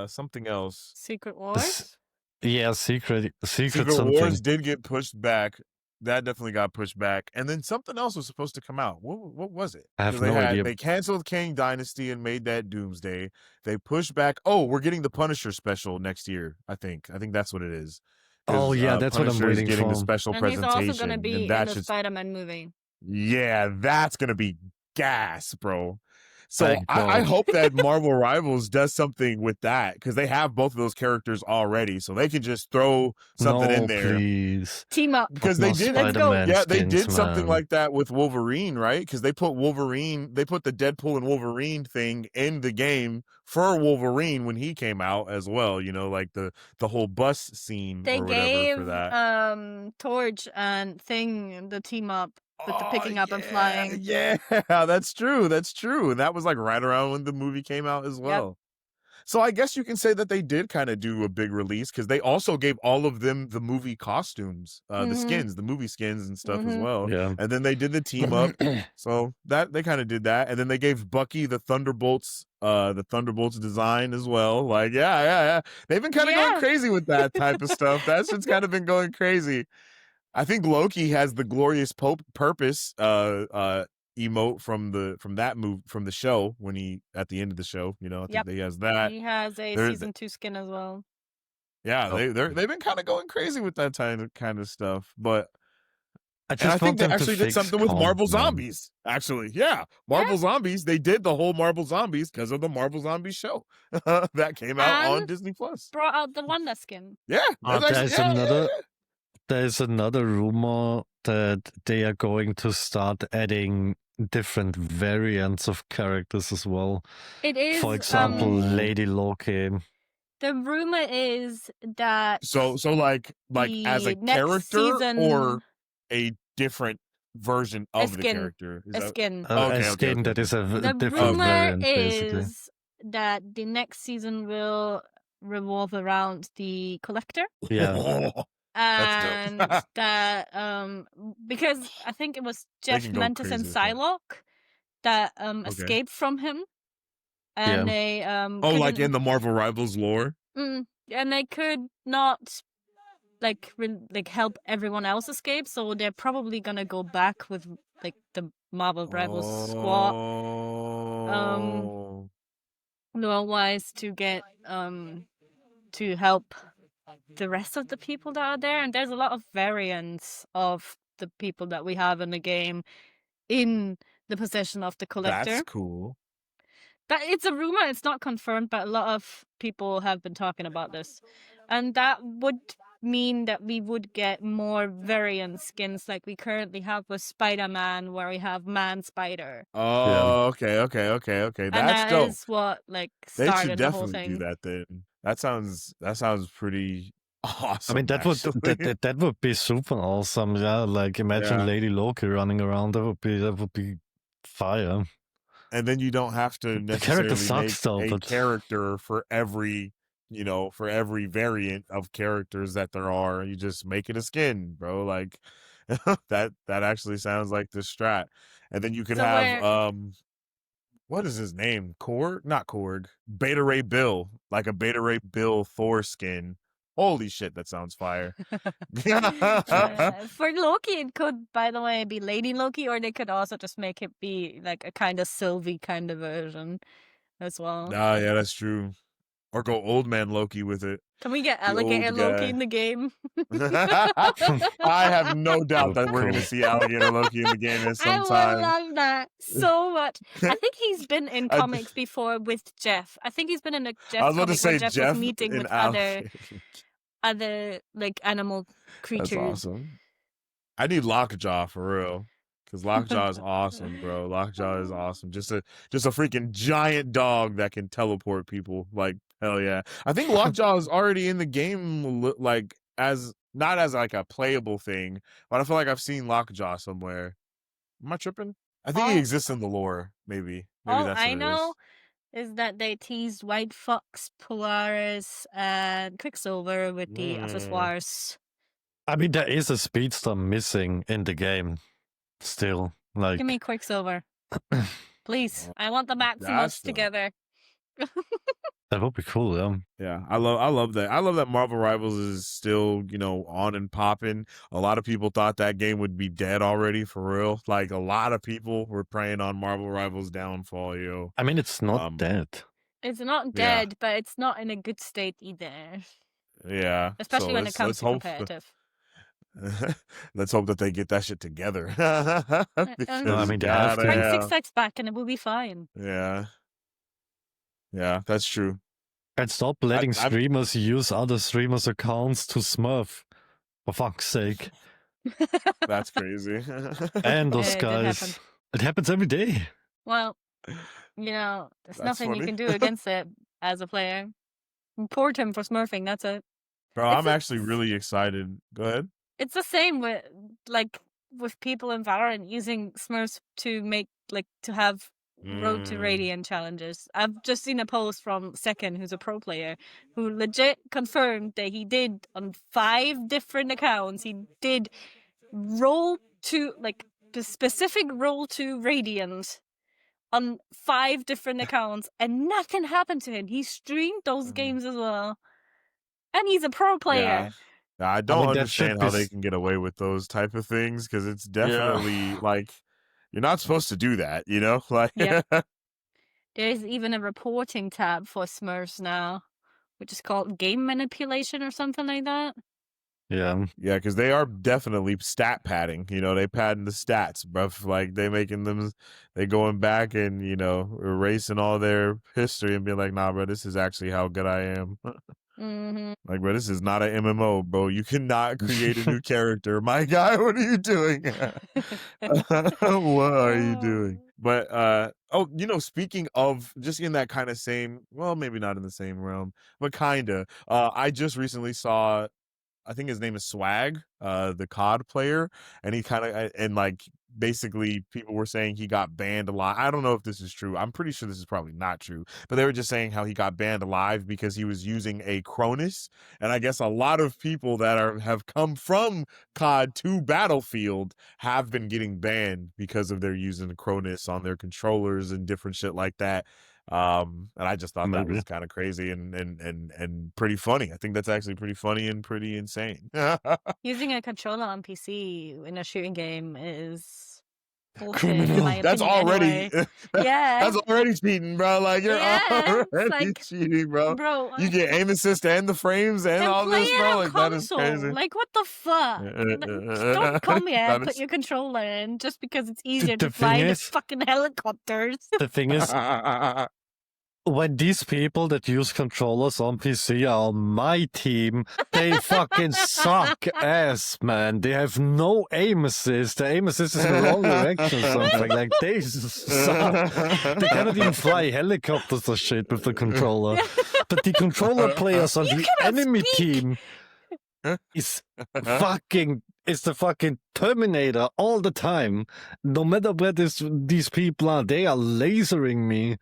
something else. Secret S- Wars? Yeah, secret Secret something. Wars did get pushed back. That definitely got pushed back, and then something else was supposed to come out. What was it? I have 'Cause no idea. They canceled Kang Dynasty and made that Doomsday. They pushed back. Oh, we're getting the Punisher special next year. I think that's what it is. 'Cause, Oh yeah, that's what I'm Punisher is waiting getting the for. special And he's presentation, also gonna be and in that the should. Spider-Man movie. Yeah, that's gonna be gas, bro. So Thank I God. hope that Marvel Rivals does something with that because they have both of those characters already, so they can just throw something in No, there. please. Team up. Because No they did, Let's go. Spider-Man yeah, they skins, did something man. like that with Wolverine, right? Because they put the Deadpool and Wolverine thing in the game for Wolverine when he came out as well. You know, like the whole bus scene They or whatever gave for that. Torch and Thing the team up with the picking up and yeah, flying. yeah, that's true. That's true. And that was like right around when the movie came out as well. So I guess you can say that they did kind of do a big release because they also gave all of them the movie costumes, the skins, the movie skins and stuff as well. Yeah. And then they did the team up. So that they kind of did that. And then they gave Bucky the Thunderbolts design as well. Like, yeah. They've been kind of going crazy with that type of stuff. That shit's kind of been going crazy. I think Loki has the Glorious Purpose emote from the show when he at the end of the show, you know, I think he has that. He has a season 2 skin as well. Yeah, they've been kind of going crazy with that kind of stuff, but I think they actually did something with Marvel Zombies. Actually, yeah, Marvel Zombies. They did the whole Marvel Zombies because of the Marvel Zombies show that came out on Disney Plus. Brought out the Wanda skin. Yeah, there's another rumor that they are going to start adding different variants of characters as well. It is, for example, Lady Loki. The rumor is that so like as a character or a different version of the character. A skin. A skin that is a different The variant, rumor basically. is that the next season will revolve around the Collector. Yeah. And that because I think it was Jeff Mentis and Psylocke that escaped from him, and they like in the Marvel Rivals lore, and they could not like help everyone else escape, so they're probably gonna go back with like the Marvel Rivals squad, wise to get to help the rest of the people that are there. And there's a lot of variants of the people that we have in the game in the possession of the Collector. That's cool. That it's a rumor, it's not confirmed, but a lot of people have been talking about this. And that would mean that we would get more variant skins like we currently have with Spider-Man, where we have Man-Spider. Oh, okay. That's dope. That is what like started they should the whole definitely thing. do that then. That sounds pretty awesome. I mean, that would be super awesome. Yeah, like imagine Lady Loki running around. That would be fire. And then you don't have to necessarily make a character for every variant of characters that there are. You just make it a skin, bro. Like that actually sounds like the strat. And then you could have what is his name? Not Korg. Beta Ray Bill. Like a Beta Ray Bill Thor skin. Holy shit, that sounds fire. For Loki, it could, by the way, be Lady Loki, or they could also just make it be like a kind of Sylvie kind of version as well. Ah, yeah, that's true. Or go Old Man Loki with it. Can we get Alligator Loki in the game? I have no doubt that we're going to see Alligator Loki in the game at some time. I would love that so much. I think he's been in comics before with Jeff. I think he's been in a Jeff I was about to say Jeff was meeting with other like animal creatures. That's awesome. I need Lockjaw for real. Because Lockjaw is awesome, bro. Lockjaw is awesome. Just a freaking giant dog that can teleport people. Like, hell yeah. I think Lockjaw is already in the game, like, not as like a playable thing, but I feel like I've seen Lockjaw somewhere. Am I tripping? I think he exists in the lore, maybe. Maybe that's what I know is that they teased White Fox, Polaris, and Quicksilver with the accessoires. I mean, there is a speedster missing in the game still. Like, Give me Quicksilver. Please. I want the Gosh, Maximus though. together. that would be cool, yeah. Yeah, I love that. I love that Marvel Rivals is still, on and popping. A lot of people thought that game would be dead already, for real. Like, a lot of people were preying on Marvel Rivals downfall, yo. I mean, it's not dead. It's not Yeah. dead, but it's not in a good state either. Yeah. Especially so when it comes to hope, competitive. let's hope that they get that shit together. Because I mean, they have to. Bring yeah. Six Flags back and it will be fine. Yeah. Yeah, that's true. And stop letting streamers use other streamers' accounts to smurf. For fuck's sake. That's crazy. And those It did happen. guys. It happens every day. Well, there's That's nothing you funny. can do against it as a player. Report him for smurfing, that's it. Bro, I'm actually really excited. Go ahead. It's the same with people in Valorant using Smurfs to have Road to Radiant challenges. I've just seen a post from Second, who's a pro player, who legit confirmed that he did on 5 different accounts. He did the specific Roll to Radiant on 5 different accounts, and nothing happened to him. He streamed those games as well. And he's a pro player. Yeah. I don't that understand should how be they can get away with those type of things, because it's definitely like, you're not supposed to do that, Like, Yep. There's even a reporting tab for Smurfs now, which is called game manipulation or something like that. Yeah. Yeah, because they are definitely stat padding. They padding the stats, bruv. Like, they going back and, erasing all their history and being like, nah, bro, this is actually how good I am. Mm-hmm. Like, bro, this is not an MMO, bro. You cannot create a new character. My guy, what are you doing? What are you doing? But, speaking of just in that kind of same, well, maybe not in the same realm, but kind of, I just recently saw, I think his name is Swag, the COD player, and he kind of, and like, basically people were saying he got banned alive. I don't know if this is true. I'm pretty sure this is probably not true, but they were just saying how he got banned alive because he was using a Cronus. And I guess a lot of people that have come from COD to Battlefield have been getting banned because of their using the Cronus on their controllers and different shit like that. And I just thought that was kind of crazy and pretty funny. I think that's actually pretty funny and pretty insane. Using a controller on PC in a shooting game is bullshit, in my That's opinion, already anyway. Yeah. That's already cheating, bro. Like, you're already cheating, bro. You get aim assist and the frames and all this, bro. Like, that is crazy. Like, what the fuck? Don't come here and put your controller in just because it's easier to fly the fucking helicopters. The thing is, when these people that use controllers on PC are on my team, they fucking suck ass, man. They have no aim assist. The aim assist is in the wrong direction or something. Like, they suck. They cannot even fly helicopters or shit with the controller. But the controller players on the enemy team is the fucking Terminator all the time. No matter where these people are, they are lasering me.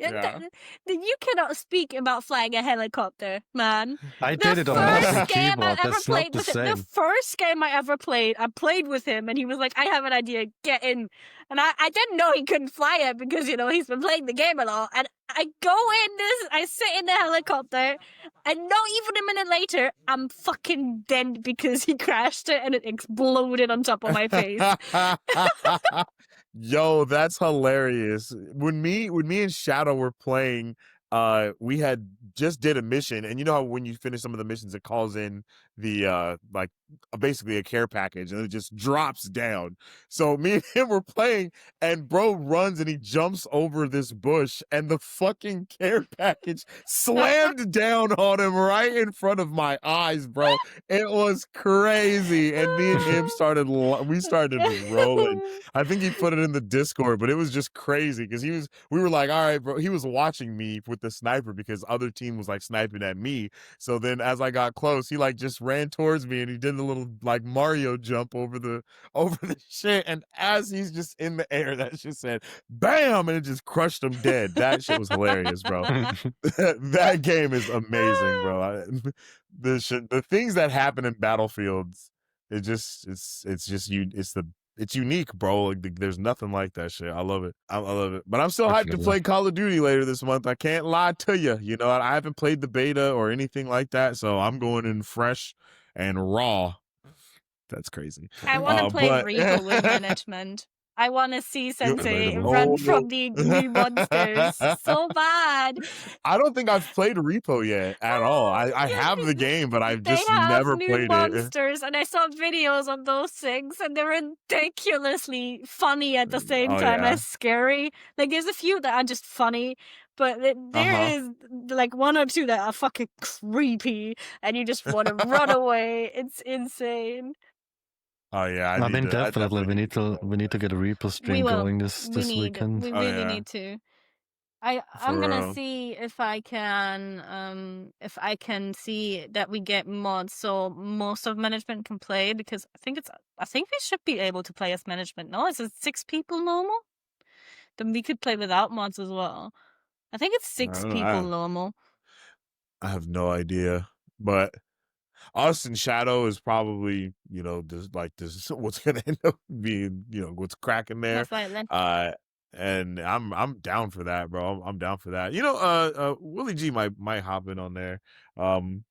Yeah. You cannot speak about flying a helicopter, man. I did it on mouse and keyboard. That's not the same. The first game I ever played, I played with him, and he was like, I have an idea, get in. And I didn't know he couldn't fly it because, he's been playing the game a lot. And I go I sit in the helicopter, and not even a minute later, I'm fucking dead because he crashed it and it exploded on top of my face. Yo, that's hilarious. When me and Shadow were playing, we had just did a mission, and you know how when you finish some of the missions, it calls in the basically a care package, and it just drops down. So me and him were playing, and bro runs and he jumps over this bush, and the fucking care package slammed down on him right in front of my eyes, bro. It was crazy, and me and him started rolling. I think he put it in the Discord, but it was just crazy because we were like, all right, bro. He was watching me with the sniper because other team was like sniping at me. So then as I got close, he like just ran towards me and he did the little like Mario jump over the shit, and as he's just in the air, that shit said "bam" and it just crushed him dead. That shit was hilarious, bro. That game is amazing, bro. The things that happen in Battlefields, it's unique, bro. Like there's nothing like that shit. I love it. I love it. But I'm still hyped to play Call of Duty later this month. I can't lie to you. You know, I haven't played the beta or anything like that, so I'm going in fresh and raw. That's crazy. I want to play Repo with management. I want to see Sensei run from the new monsters so bad. I don't think I've played Repo yet at all. I have the game, but I've just never played it. Monsters, and I saw videos of those things, and they're ridiculously funny at the same time as scary. Like, there's a few that are just funny, but there is like one or two that are fucking creepy, and you just want to run away. It's insane. Oh yeah, I mean, definitely we need to get a Repo stream going this weekend. We really need to. I'm gonna see if I can see that we get mods so most of management can play, because I think we should be able to play as management. No, is it 6 people normal? Then we could play without mods as well. I think it's 6 people normal. I have no idea, but us and Shadow is probably, you know, this what's gonna end up being, you know, what's cracking there. And I'm down for that, bro. I'm down for that. You know, Willie G might hop in on there. I mean,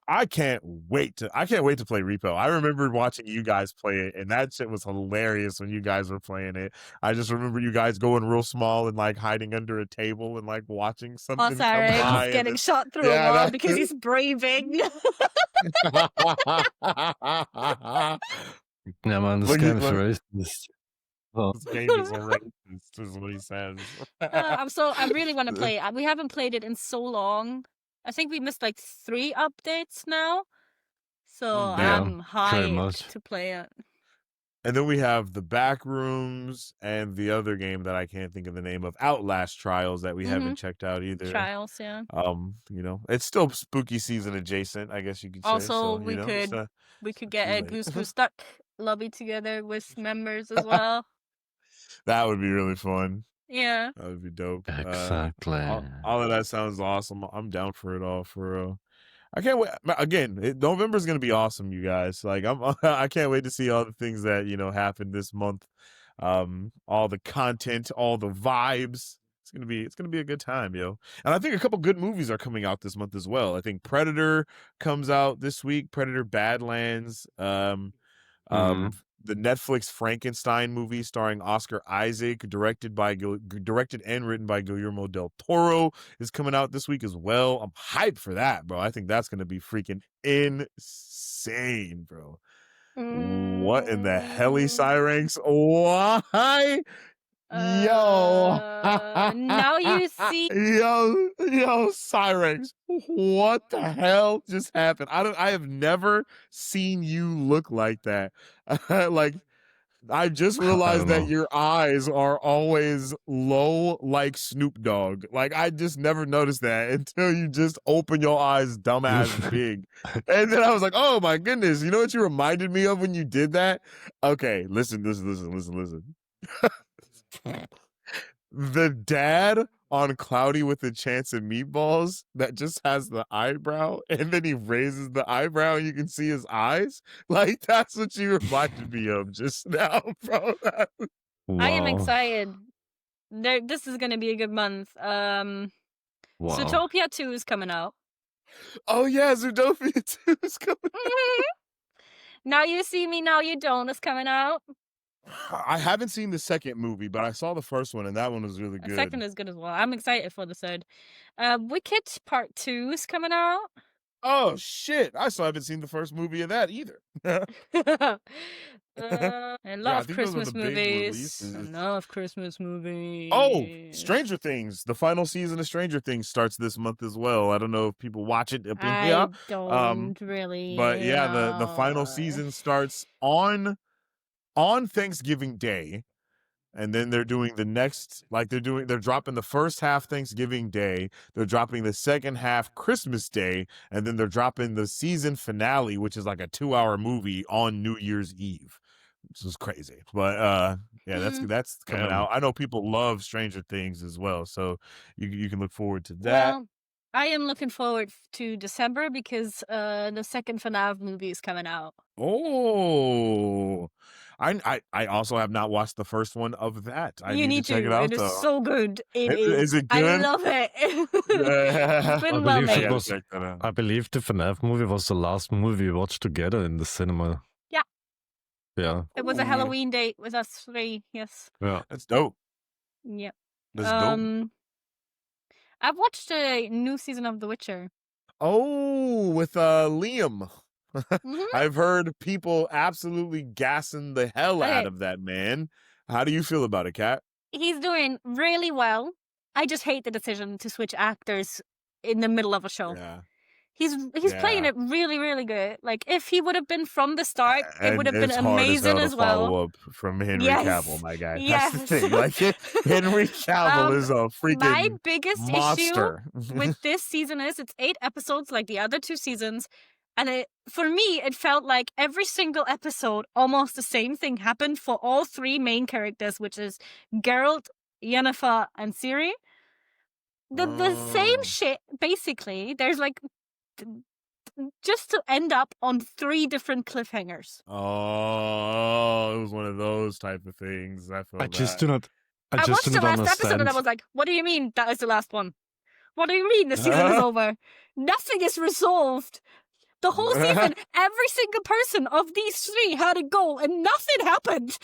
I can't wait to play Repo. I remember watching you guys play it, and that shit was hilarious when you guys were playing it. I just remember you guys going real small and like hiding under a table and like watching something come by. He's getting shot through a wall because he's braving. Yeah, man, this game is racist. This game is racist, is what he says. I really want to play it. We haven't played it in so long. I think we missed like 3 updates now. So I'm hyped to play it. And then we have the Backrooms and the other game that I can't think of the name of, Outlast Trials, that we haven't checked out either. Trials, yeah. You know, it's still spooky season adjacent, I guess you could say. Also, we could get a Goose Goose Duck lobby together with members as well. That would be really fun. Yeah. That would be dope. Exactly. All of that sounds awesome. I'm down for it all, for real. I can't wait. Again, November is gonna be awesome, you guys. Like I can't wait to see all the things that, you know, happen this month. All the content, all the vibes. It's gonna be a good time, yo. And I think a couple good movies are coming out this month as well. I think Predator comes out this week. Predator Badlands. The Netflix Frankenstein movie starring Oscar Isaac, directed and written by Guillermo del Toro, is coming out this week as well. I'm hyped for that, bro. I think that's gonna be freaking insane, bro. What in the helly Cyranks? Why? Now you see. Yo, Cyrex, what the hell just happened? I have never seen you look like that. Like, I just realized that your eyes are always low like Snoop Dogg. Like, I just never noticed that until you just open your eyes dumbass big. And then I was like, oh my goodness, you know what you reminded me of when you did that? Okay, listen. The dad on Cloudy with a Chance of Meatballs that just has the eyebrow, and then he raises the eyebrow and you can see his eyes. Like, that's what you reminded me of just now, bro. I am excited. This is gonna be a good month. Zootopia 2 is coming out. Oh yeah, Zootopia 2 is coming out. Now You See Me, Now You Don't is coming out. I haven't seen the second movie, but I saw the first one, and that one was really good. The second is good as well. I'm excited for the third. Wicked Part 2 is coming out. Oh, shit. I still haven't seen the first movie of that either. I love Christmas movies. I love Christmas movies. Oh, Stranger Things. The final season of Stranger Things starts this month as well. I don't know if people watch it up in here. I don't really. But yeah, the final season starts on Thanksgiving Day. and then they're doing the next, like they're dropping the first half Thanksgiving Day, they're dropping the second half Christmas Day, and then they're dropping the season finale, which is like a 2-hour movie on New Year's Eve, which is crazy. But yeah, that's coming out. I know people love Stranger Things as well, so you can look forward to that. Well, I am looking forward to December because the second FNAF movie is coming out. Oh, I also have not watched the first one of that. I You need to check it out. It is so good. Is it I good? love it. Yeah. It's been I well believe made. it was. I believe the FNAF movie was the last movie we watched together in the cinema. Yeah. Yeah. It was a Halloween date with us three. Yes. Yeah. That's dope. Yep. That's dope. I've watched a new season of The Witcher. Oh, with Liam. Mhm. I've heard people absolutely gassing the hell out Okay. of that man. How do you feel about it, Kat? He's doing really well. I just hate the decision to switch actors in the middle of a show. Yeah. He's playing Yeah. it really, really good. Like if he would have been from the start, it And would have been it's hard as amazing hell as to well. follow up from Henry Yes. Cavill, my guy. Yes. That's the thing. Like Henry Cavill is a freaking My biggest monster. issue with this season is it's 8 episodes like the other 2 seasons. And for me, it felt like every single episode, almost the same thing happened for all 3 main characters, which is Geralt, Yennefer, and Ciri. The same shit, basically. There's like just to end up on 3 different cliffhangers. Oh, it was one of those type of things. I feel I just that. do not. I watched just do the not last understand. episode and I was like, what do you mean that is the last one? What do you mean the season is over? Nothing is resolved. The whole season, every single person of these 3 had a goal and nothing happened.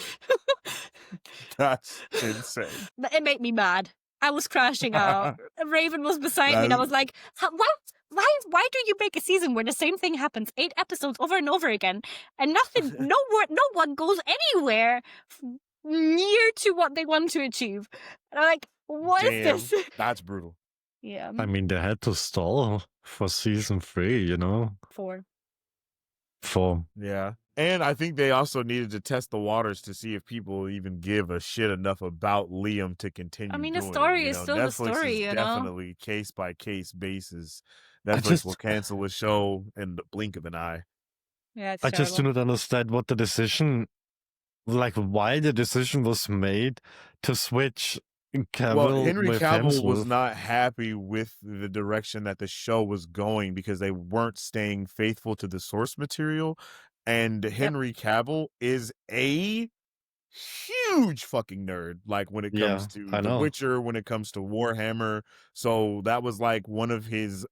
That's insane. It made me mad. I was crashing out. Raven was beside me and I was like, why do you make a season where the same thing happens 8 episodes over and over again and nothing, no one goes anywhere near to what they want to achieve? And I'm like, what is this? That's brutal. Yeah. I mean, they had to stall for season 3, you know? 4. Yeah. And I think they also needed to test the waters to see if people even give a shit enough about Liam to continue. I mean, the doing story it, is know? still Netflix the story, is you know? definitely case by case basis. Netflix will cancel a show in the blink of an eye. Yeah, it's I just do not understand what the decision, like why the decision was made to switch Cavill. Well, Henry with Cavill was Hemsworth. not happy with the direction that the show was going because they weren't staying faithful to the source material. And Henry Cavill is a huge fucking nerd, like when it comes to The Witcher, when it comes to Warhammer. So that was like one of his,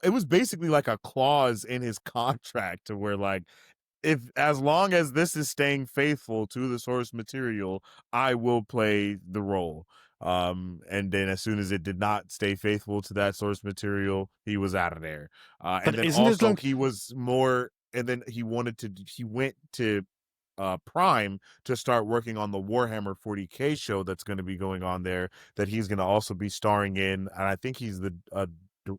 it was basically like a clause in his contract to where like, if as long as this is staying faithful to the source material, I will play the role. And then as soon as it did not stay faithful to that source material, he was out of there. And then also he was more, and then he went to Prime to start working on the Warhammer 40K show that's going to be going on there, that he's going to also be starring in, and I think he's an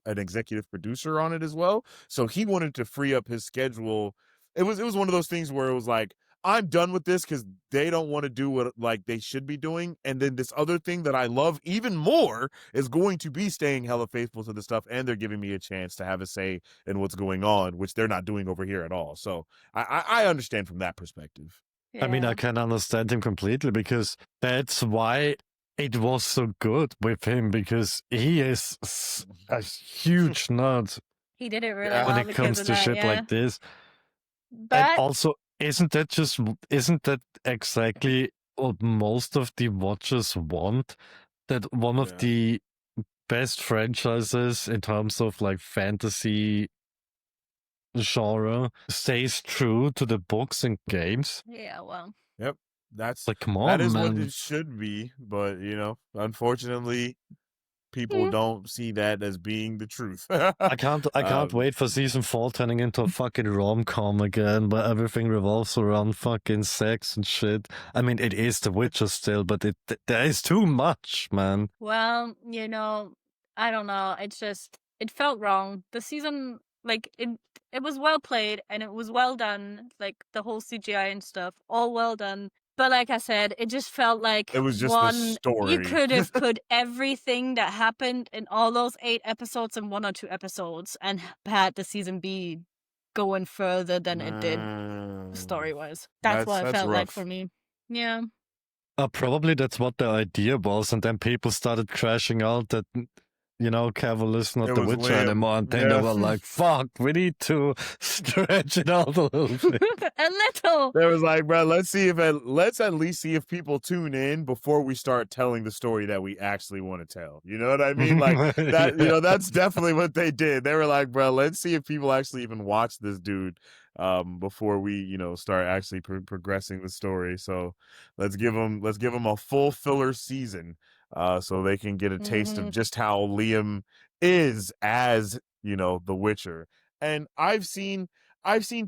executive producer on it as well. So he wanted to free up his schedule. It was one of those things where it was like, I'm done with this because they don't want to do what like they should be doing. And then this other thing that I love even more is going to be staying hella faithful to the stuff, and they're giving me a chance to have a say in what's going on, which they're not doing over here at all. So I understand from that perspective. Yeah. I mean, I can understand him completely because that's why it was so good with him, because he is a huge nerd. He did it really well when it comes to shit like this. But and also, isn't that exactly what most of the watchers want? That one of the best franchises in terms of like fantasy genre stays true to the books and games. Yeah, well. Yep. That's like, come on, that is man. what it should be, but you know, unfortunately, people don't see that as being the truth. I can't wait for season 4 turning into a fucking rom-com again, where everything revolves around fucking sex and shit. I mean, it is The Witcher still, but there is too much, man. Well, you know, I don't know. It felt wrong. The season, like, it was well played and it was well done. Like, the whole CGI and stuff, all well done. But like I said, it just felt like It was just the you story. could have put everything that happened in all those 8 episodes in 1 or 2 episodes and had the season be going further than it did story-wise. That's what it felt like rough. for me. Yeah. Probably that's what the idea was, and then people started crashing out that, Cavill is not It the was Witcher Liam. anymore, and then they Yeah. were like, fuck, we need to stretch it out a little bit. A little. They was like, bro, let's at least see if people tune in before we start telling the story that we actually want to tell. You know what I mean? Like that, that's definitely what they did. They were like, bro, let's see if people actually even watch this dude before we, start actually progressing the story. So let's give them a full filler season so they can get a taste of just how Liam is as, the Witcher. And I've seen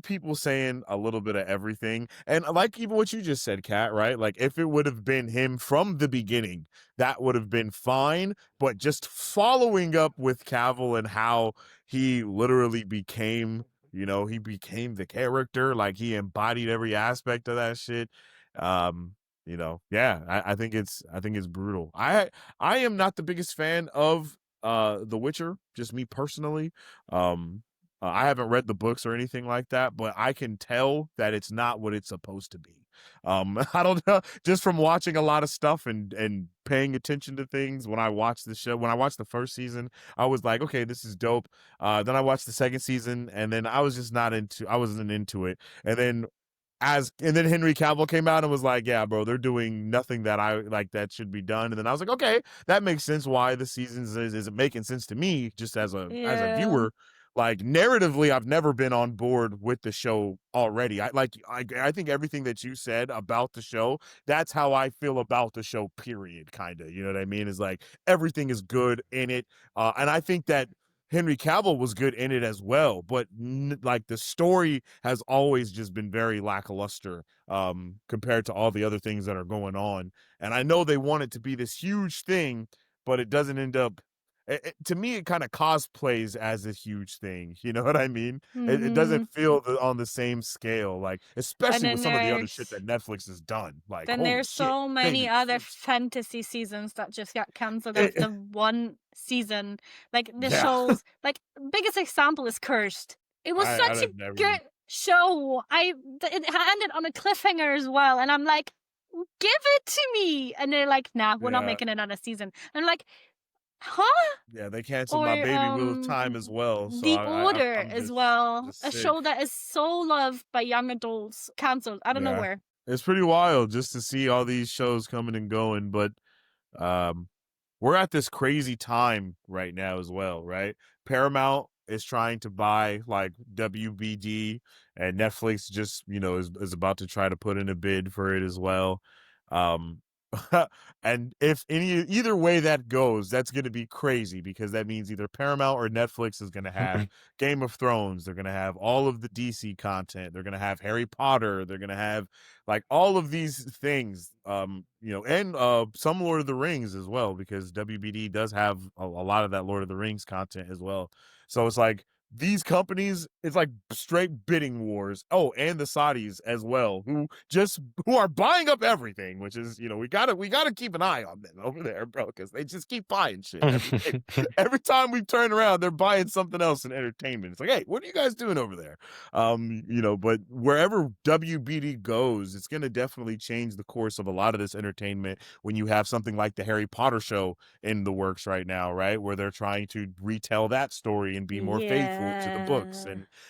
people saying a little bit of everything. And like even what you just said, Kat, right? Like if it would have been him from the beginning, that would have been fine. But just following up with Cavill and how he literally became, he became the character, like he embodied every aspect of that shit. Yeah, I think it's brutal. I am not the biggest fan of The Witcher, just me personally. I haven't read the books or anything like that, but I can tell that it's not what it's supposed to be. I don't know, just from watching a lot of stuff and paying attention to things. When I watched the show, when I watched the first season, I was like, okay, this is dope. Then I watched the second season, and then I was just I wasn't into it. And then Henry Cavill came out and was like, yeah, bro, they're doing nothing that I like that should be done. And then I was like, okay, that makes sense why the seasons is making sense to me just as a viewer. Like narratively, I've never been on board with the show already. I think everything that you said about the show, that's how I feel about the show, period, kind of. You know what I mean? Is like everything is good in it. And I think that Henry Cavill was good in it as well, but like the story has always just been very lackluster compared to all the other things that are going on. And I know they want it to be this huge thing, but it doesn't end up. To me, it kind of cosplays as a huge thing. You know what I mean? It doesn't feel on the same scale, like especially with some of the other shit that Netflix has done. Like, then holy there's shit, so many Stranger other Things. fantasy seasons that just got cancelled after one season. Like the shows, like biggest example is Cursed. It was such a good show. It ended on a cliffhanger as well, and I'm like, give it to me. And they're like, nah, we're not making another season. And I'm like, huh? Yeah, they canceled my Baby Wheel of Time as well. So The I'm Order just, as well. just A sick. show that is so loved by young adults, cancelled out of nowhere. It's pretty wild just to see all these shows coming and going, but we're at this crazy time right now as well, right? Paramount is trying to buy like WBD, and Netflix just, is about to try to put in a bid for it as well. And if either way that goes, that's going to be crazy because that means either Paramount or Netflix is going to have Game of Thrones. They're going to have all of the DC content. They're going to have Harry Potter. They're going to have like all of these things, and some Lord of the Rings as well, because WBD does have a lot of that Lord of the Rings content as well. So it's like these companies, it's like straight bidding wars. Oh, and the Saudis as well, who are buying up everything, which is, we gotta keep an eye on them over there, bro, because they just keep buying shit. Every time we turn around, they're buying something else in entertainment. It's like, hey, what are you guys doing over there? But wherever WBD goes, it's gonna definitely change the course of a lot of this entertainment when you have something like the Harry Potter show in the works right now, right? Where they're trying to retell that story and be more faithful to the books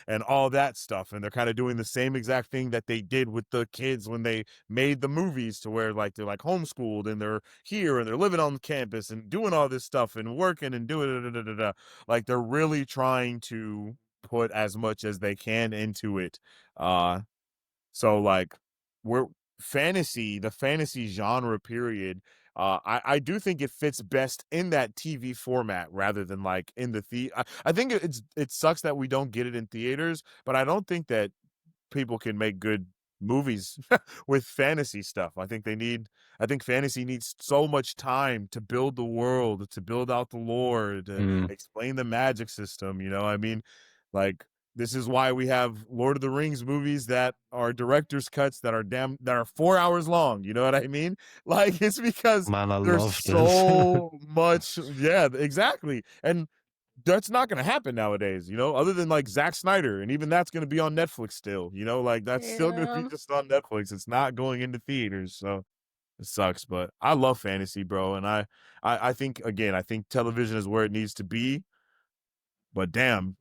and all that stuff. And they're kind of doing the same exact thing that they did with the kids when they made the movies, to where like they're like homeschooled and they're here and they're living on campus and doing all this stuff and working and doing like they're really trying to put as much as they can into it. So like we're the fantasy genre period. I do think it fits best in that TV format rather than like in the I think it sucks that we don't get it in theaters, but I don't think that people can make good movies with fantasy stuff. I think fantasy needs so much time to build the world, to build out the lore, to explain the magic system. I mean, like This is why we have Lord of the Rings movies that are director's cuts that are 4 hours long. You know what I mean? Like, it's because Man, I there's love this. so much. Yeah, exactly. And that's not going to happen nowadays, you know, other than like Zack Snyder. And even that's going to be on Netflix still, you know, like that's still going to be Yeah. just on Netflix. It's not going into theaters. So it sucks, but I love fantasy, bro. And I think, again, I think television is where it needs to be. But damn,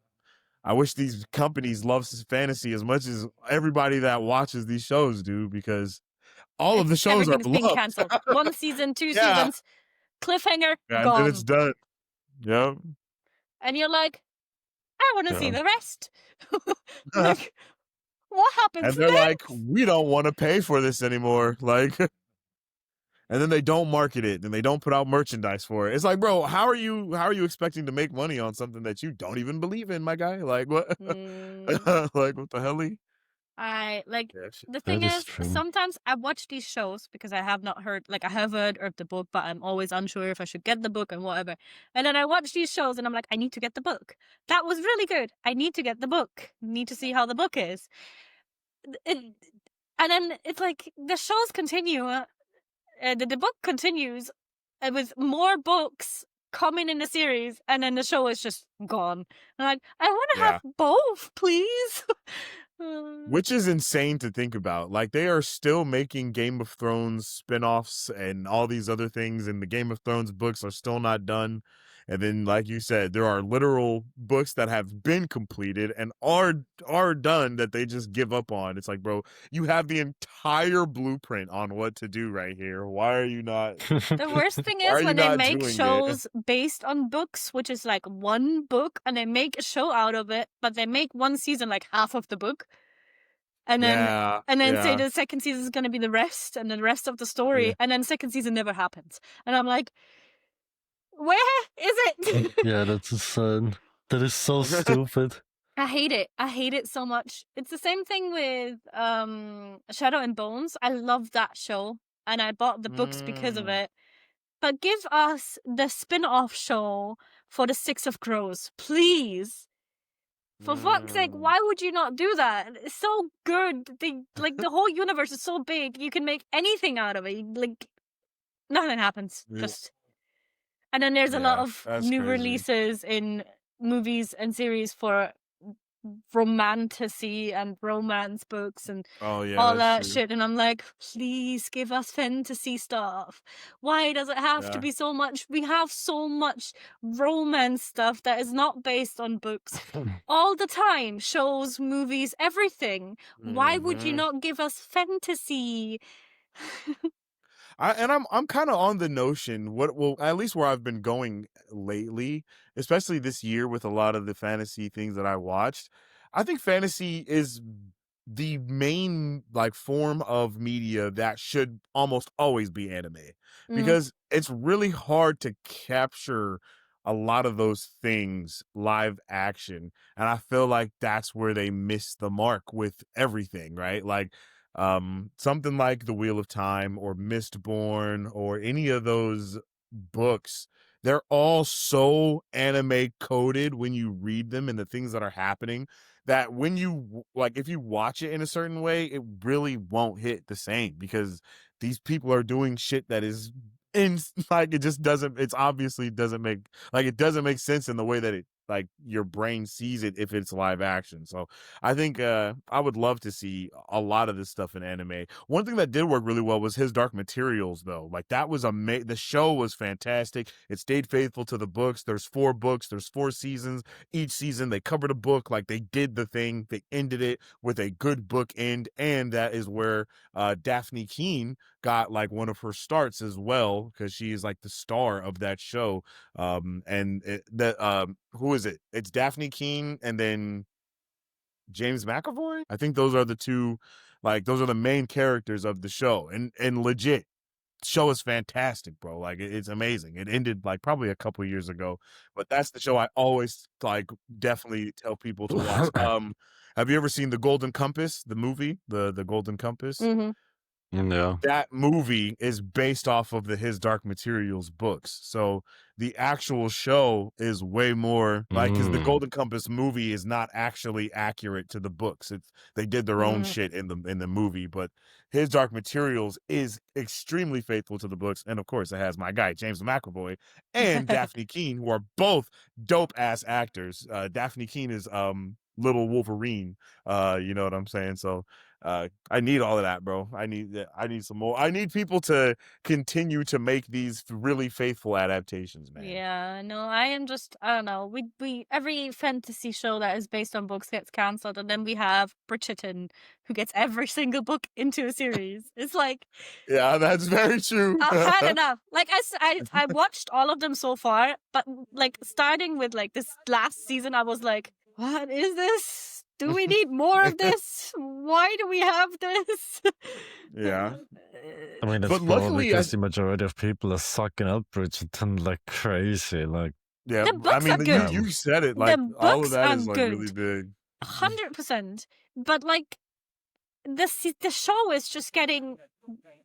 I wish these companies love fantasy as much as everybody that watches these shows do, because all of the shows are Everything is being beloved. canceled. 1 season, 2 Yeah. seasons, cliffhanger, Yeah, and then gone. it's done. Yeah. And you're like, I want to see Yeah. the rest. Like, what happens And they're like, next? we don't want to pay for this anymore. Like, and then they don't market it and they don't put out merchandise for it. It's like, bro, how are you expecting to make money on something that you don't even believe in, my guy? Like, what? Like, what the hell? I like Yeah, shit. the That thing is is true. sometimes I watch these shows because I have not heard, like, I have heard of the book, but I'm always unsure if I should get the book and whatever. And then I watch these shows and I'm like, I need to get the book. That was really good. I need to get the book. Need to see how the book is. And then it's like the shows continue. The book continues with more books coming in the series, and then the show is just gone. I'm like, I want to Yeah. have both, please. Which is insane to think about. Like, they are still making Game of Thrones spin-offs and all these other things, and the Game of Thrones books are still not done. And then, like you said, there are literal books that have been completed and are done that they just give up on. It's like, bro, you have the entire blueprint on what to do right here. Why are you not? The worst thing Why are is you when they not make doing it? shows based on books, which is like one book, and they make a show out of it, but they make one season like half of the book. And then Yeah, say yeah, the second season is going to be the rest and the rest of the story, yeah. and then second season never happens. And I'm like, where is it? Yeah, that's insane. That is so stupid. I hate it. I hate it so much. It's the same thing with Shadow and Bones. I love that show, and I bought the books because of it. But give us the spin-off show for the Six of Crows, please. For fuck's sake, why would you not do that? It's so good. Like, the whole universe is so big, you can make anything out of it. Like, nothing happens. Yeah. Just. And then there's a lot Yeah, of that's new crazy. releases in movies and series for romantasy and romance books and Oh yeah, all that's that true. shit. And I'm like, please give us fantasy stuff. Why does it have to Yeah. be so much? We have so much romance stuff that is not based on books all the time. Shows, movies, everything. Why would you Mhm. not give us fantasy? I'm kind of on the notion, well, at least where I've been going lately, especially this year with a lot of the fantasy things that I watched. I think fantasy is the main like form of media that should almost always be anime, because it's really hard to capture a lot of those things live action, and I feel like that's where they miss the mark with everything, right? Like something like The Wheel of Time or Mistborn or any of those books, they're all so anime coded when you read them and the things that are happening, that when you like, if you watch it in a certain way, it really won't hit the same, because these people are doing shit that is in like, it just doesn't, it's obviously doesn't make, like, it doesn't make sense in the way that it, like, your brain sees it if it's live action. So I think I would love to see a lot of this stuff in anime. One thing that did work really well was His Dark Materials, though. Like, that was the show was fantastic. It stayed faithful to the books. There's 4 books. There's 4 seasons. Each season they covered a book. Like, they did the thing. They ended it with a good book end, and that is where Daphne Keene got like one of her starts as well, because she is like the star of that show. Who is it? It's Daphne Keene and then James McAvoy. I think those are the two, like, those are the main characters of the show. And legit, show is fantastic, bro. Like, it's amazing. It ended like probably a couple years ago, but that's the show I always like definitely tell people to watch. Have you ever seen The Golden Compass, the movie, the Golden Compass? Mm-hmm. Yeah. that movie is based off of His Dark Materials books. So the actual show is way more like, because the Golden Compass movie is not actually accurate to the books. They did their own shit in the movie, but His Dark Materials is extremely faithful to the books. And of course, it has my guy James McAvoy and Daphne Keane, who are both dope ass actors. Daphne Keane is little Wolverine. You know what I'm saying? So I need all of that, bro. I need some more. I need people to continue to make these really faithful adaptations, man. Yeah, no, I don't know. We every fantasy show that is based on books gets cancelled, and then we have Bridgerton, who gets every single book into a series. It's like, Yeah, that's very true. I've had enough. Like I watched all of them so far, but like starting with like this last season, I was like, what is this? Do we need more of this? Why do we have this? Yeah. I mean, it's But probably luckily, because the majority of people are sucking up Bridgerton like crazy. Like, yeah, The I books mean, are good. you said it. Like, The all of books that are is like good. really big. 100%. But like the show is just getting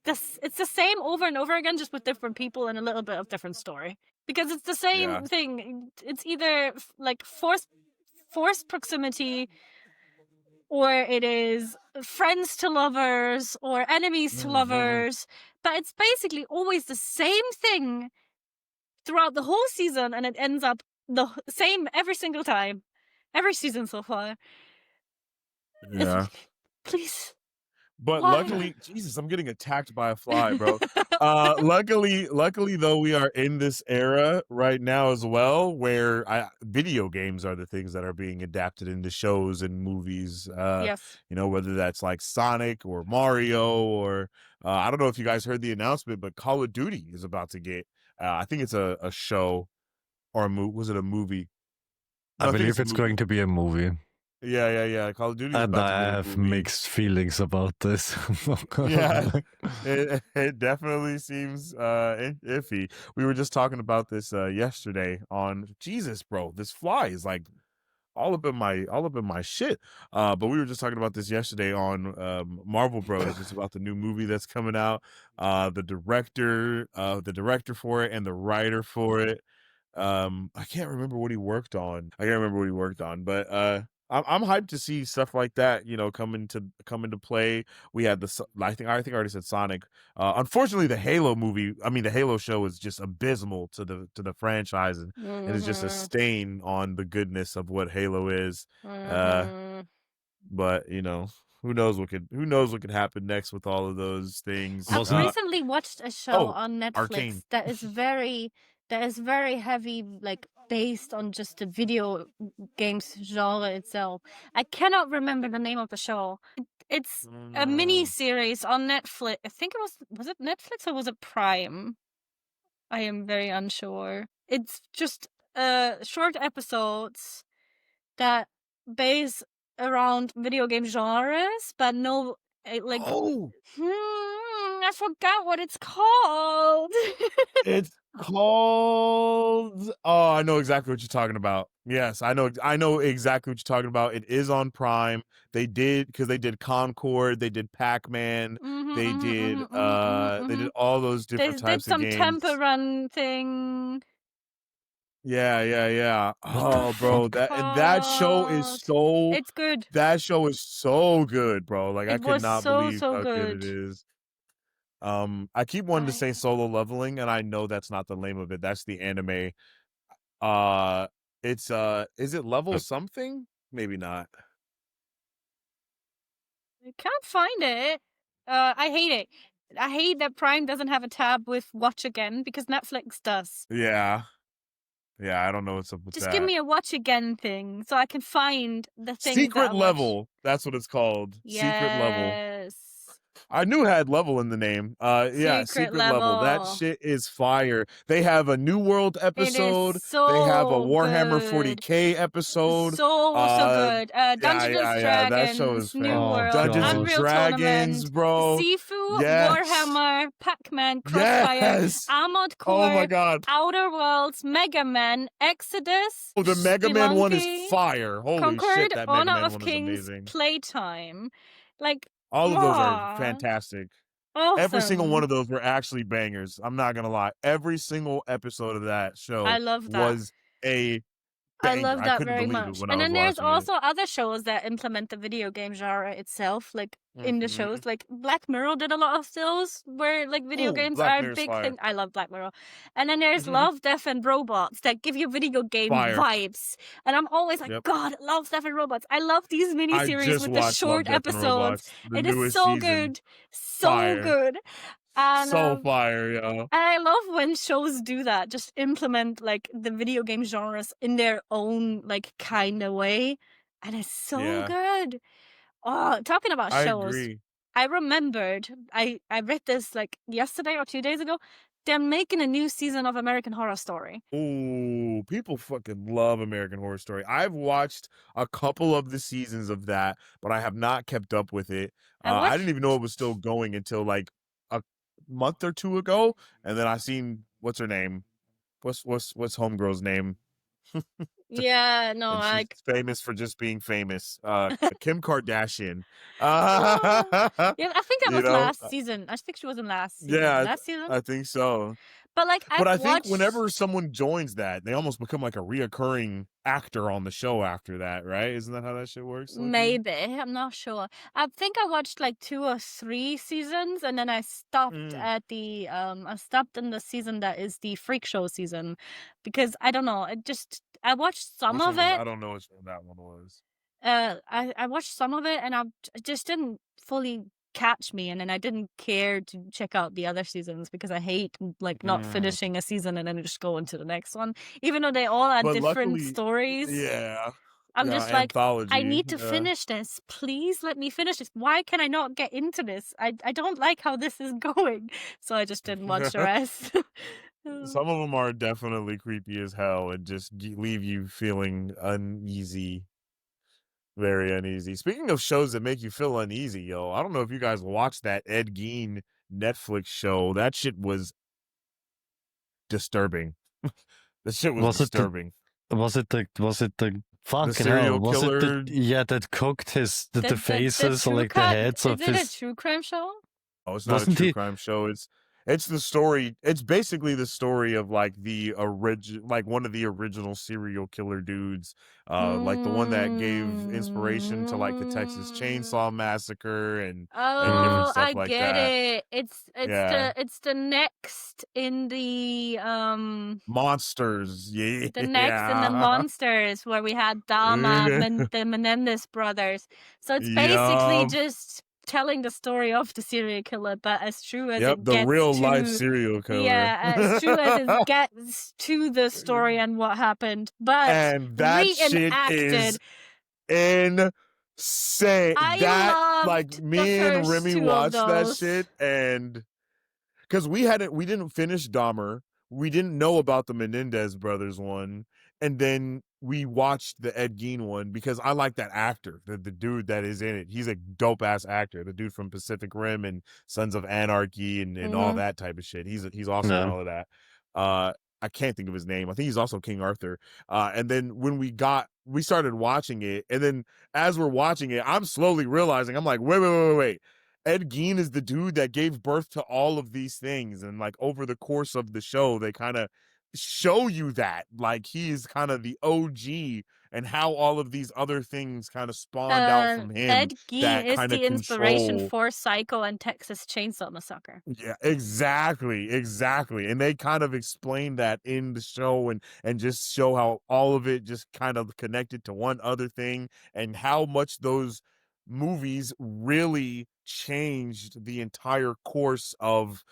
this. It's the same over and over again, just with different people and a little bit of different story. Because it's the same thing. It's either like forced proximity, or it is friends to lovers, or enemies to lovers. But it's basically always the same thing throughout the whole season, and it ends up the same every single time. Every season so far. Yeah. Please. But Why? luckily, Jesus, I'm getting attacked by a fly, bro. Luckily though, we are in this era right now as well, where video games are the things that are being adapted into shows and movies. Yes. You know, whether that's like Sonic or Mario, or I don't know if you guys heard the announcement, but Call of Duty is about to get. I think it's a show or a movie. Was it a movie? No, I think believe a it's movie. going to be a movie. Yeah. Call of Duty is And about I to get a have movie. mixed feelings about this. Yeah, it definitely seems iffy. We were just talking about this yesterday on Jesus, bro. This fly is like all up in my shit. But we were just talking about this yesterday on Marvel Bros. It's about the new movie that's coming out. The director for it and the writer for it. I can't remember what he worked on. But I'm hyped to see stuff like that, you know, come into play. We had I think I already said Sonic. Unfortunately, the Halo show is just abysmal to the franchise, and it's just a stain on the goodness of what Halo is. But you know, who knows what could happen next with all of those things. I've recently watched a show on Netflix Arcane. that is very heavy, like based on just the video games genre itself. I cannot remember the name of the show. It's a mini series on Netflix. I think was it Netflix or was it Prime? I am very unsure. It's just short episodes that base around video game genres, but no, like, I forgot what it's called. It's called. Oh, I know exactly what you're talking about. Yes, I know exactly what you're talking about. It is on Prime. They did Concord, they did Pac-Man, they did all those different They did types of some games. Temple Run thing. Yeah. Oh, the bro, that show is so. It's good. That show is so good, bro. Like, I It could was not so, believe so how good it good. is. I keep wanting to say Solo Leveling, and I know that's not the name of it. That's the anime. It's is it level something? Maybe not. I can't find it. I hate it. I hate that Prime doesn't have a tab with Watch Again because Netflix does. Yeah, I don't know what's up with Just that. give me a Watch Again thing so I can find the things Secret that I Level. watch. That's what it's called. Secret Level. Yes. I knew it had level in the name. Yeah, Secret Level. That shit is fire. They have a New World episode. It is so they have a Warhammer good. 40K episode. So good. Dungeons and yeah. Dragons, That show is New fan- World, Dungeons and Unreal Dragons, Tournament, bro. Sifu, Yes. Warhammer, Pac-Man, Crossfire, Yes. Armored Core, Oh my god. Outer Worlds, Mega Man, Exodus, Oh, the Mega Man one is Spelunky, fire. Holy Conquered, shit, that Mega Honor Man of one is Kings, amazing. Playtime. Like, All of those are fantastic. Awesome. Every single one of those were actually bangers. I'm not gonna lie. Every single episode of that show I love that. was a banger. I love that couldn't very believe much. it when And I was then there's watching it. also other shows that implement the video game genre itself, like in the shows. Like Black Mirror did a lot of those where like video Ooh, games Black are a Mirror's big fire. thing. I love Black Mirror. And then there's Love, Death, and Robots that give you video game Fire. vibes. And I'm always like, Yep. God, Love, Death, and Robots. I love these I miniseries just with the watched short Love, Death, and episodes. Robots, the It is newest so season. good. So Fire. good. And So fire, yo. and I love when shows do that, just implement like the video game genres in their own like kind of way, and it's so Yeah. good. Oh, talking about I shows, agree. I remembered I read this like yesterday or 2 days ago. They're making a new season of American Horror Story. Ooh, people fucking love American Horror Story. I've watched a couple of the seasons of that, but I have not kept up with it. I didn't even know it was still going until like a month or two ago, and then I seen what's her name? What's homegirl's name? Yeah, no, And she's like famous for just being famous. Kim Kardashian. yeah, I think that You was know? last season. I think she was in last season. Yeah, Last season. I think so. But like But I I've think whenever watched- someone joins that, they almost become like a reoccurring actor on the show after that, right? Isn't that how that shit works? low-key? Maybe, I'm not sure. I think I watched like 2 or 3 seasons and then I stopped at the I stopped in the season that is the Freak Show season because I don't know, I watched some Which of one was- it. I don't know which one that one was. I watched some of it and it just didn't fully catch me, and then I didn't care to check out the other seasons because I hate like not finishing a season and then just going to the next one, even though they all are But different luckily, stories. yeah. I'm Yeah, just like, I anthology, need to yeah. finish this. Please let me finish this. Why can I not get into this? I don't like how this is going. So I just didn't watch the rest. Some of them are definitely creepy as hell and just leave you feeling uneasy. Very uneasy. Speaking of shows that make you feel uneasy, yo, I don't know if you guys watched that Ed Gein Netflix show. That shit was disturbing. That shit was disturbing. Was it the fucking serial hell? Was killer? it that cooked the faces true or like the crime- heads Is of it a his? true crime show? Oh, it's not Wasn't a true he- crime show. It's the story. It's basically the story of like the original, like one of the original serial killer dudes, like the one that gave inspiration to like the Texas Chainsaw Massacre and different Oh, stuff I like get that. it. Yeah. It's the next in the Monsters, yeah. the next in the monsters where we had Dama, Yeah. the Menendez brothers. So it's basically Yup. just telling the story of the serial killer, but as true as Yep, it the gets real life to serial killer. yeah, as true as it gets to the story and what happened, but And that shit reenacted. is insane. I That like loved me the and first Remy 2 of watched that those. shit, and because we didn't finish Dahmer, we didn't know about the Menendez brothers one, and then we watched the Ed Gein one because I like that actor, the dude that is in it. He's a dope ass actor, the dude from Pacific Rim and Sons of Anarchy and all that type of shit. He's awesome in Yeah. all of that. I can't think of his name. I think he's also King Arthur. And then when we started watching it, and then as we're watching it, I'm slowly realizing, I'm like, wait. Ed Gein is the dude that gave birth to all of these things. And like over the course of the show, they kind of show you that like he is kind of the OG and how all of these other things kind of spawned out from him. Ed Gein that is kinda the inspiration control- for Psycho and Texas Chainsaw Massacre. Yeah, exactly. And they kind of explain that in the show and just show how all of it just kind of connected to one other thing and how much those movies really changed the entire course of,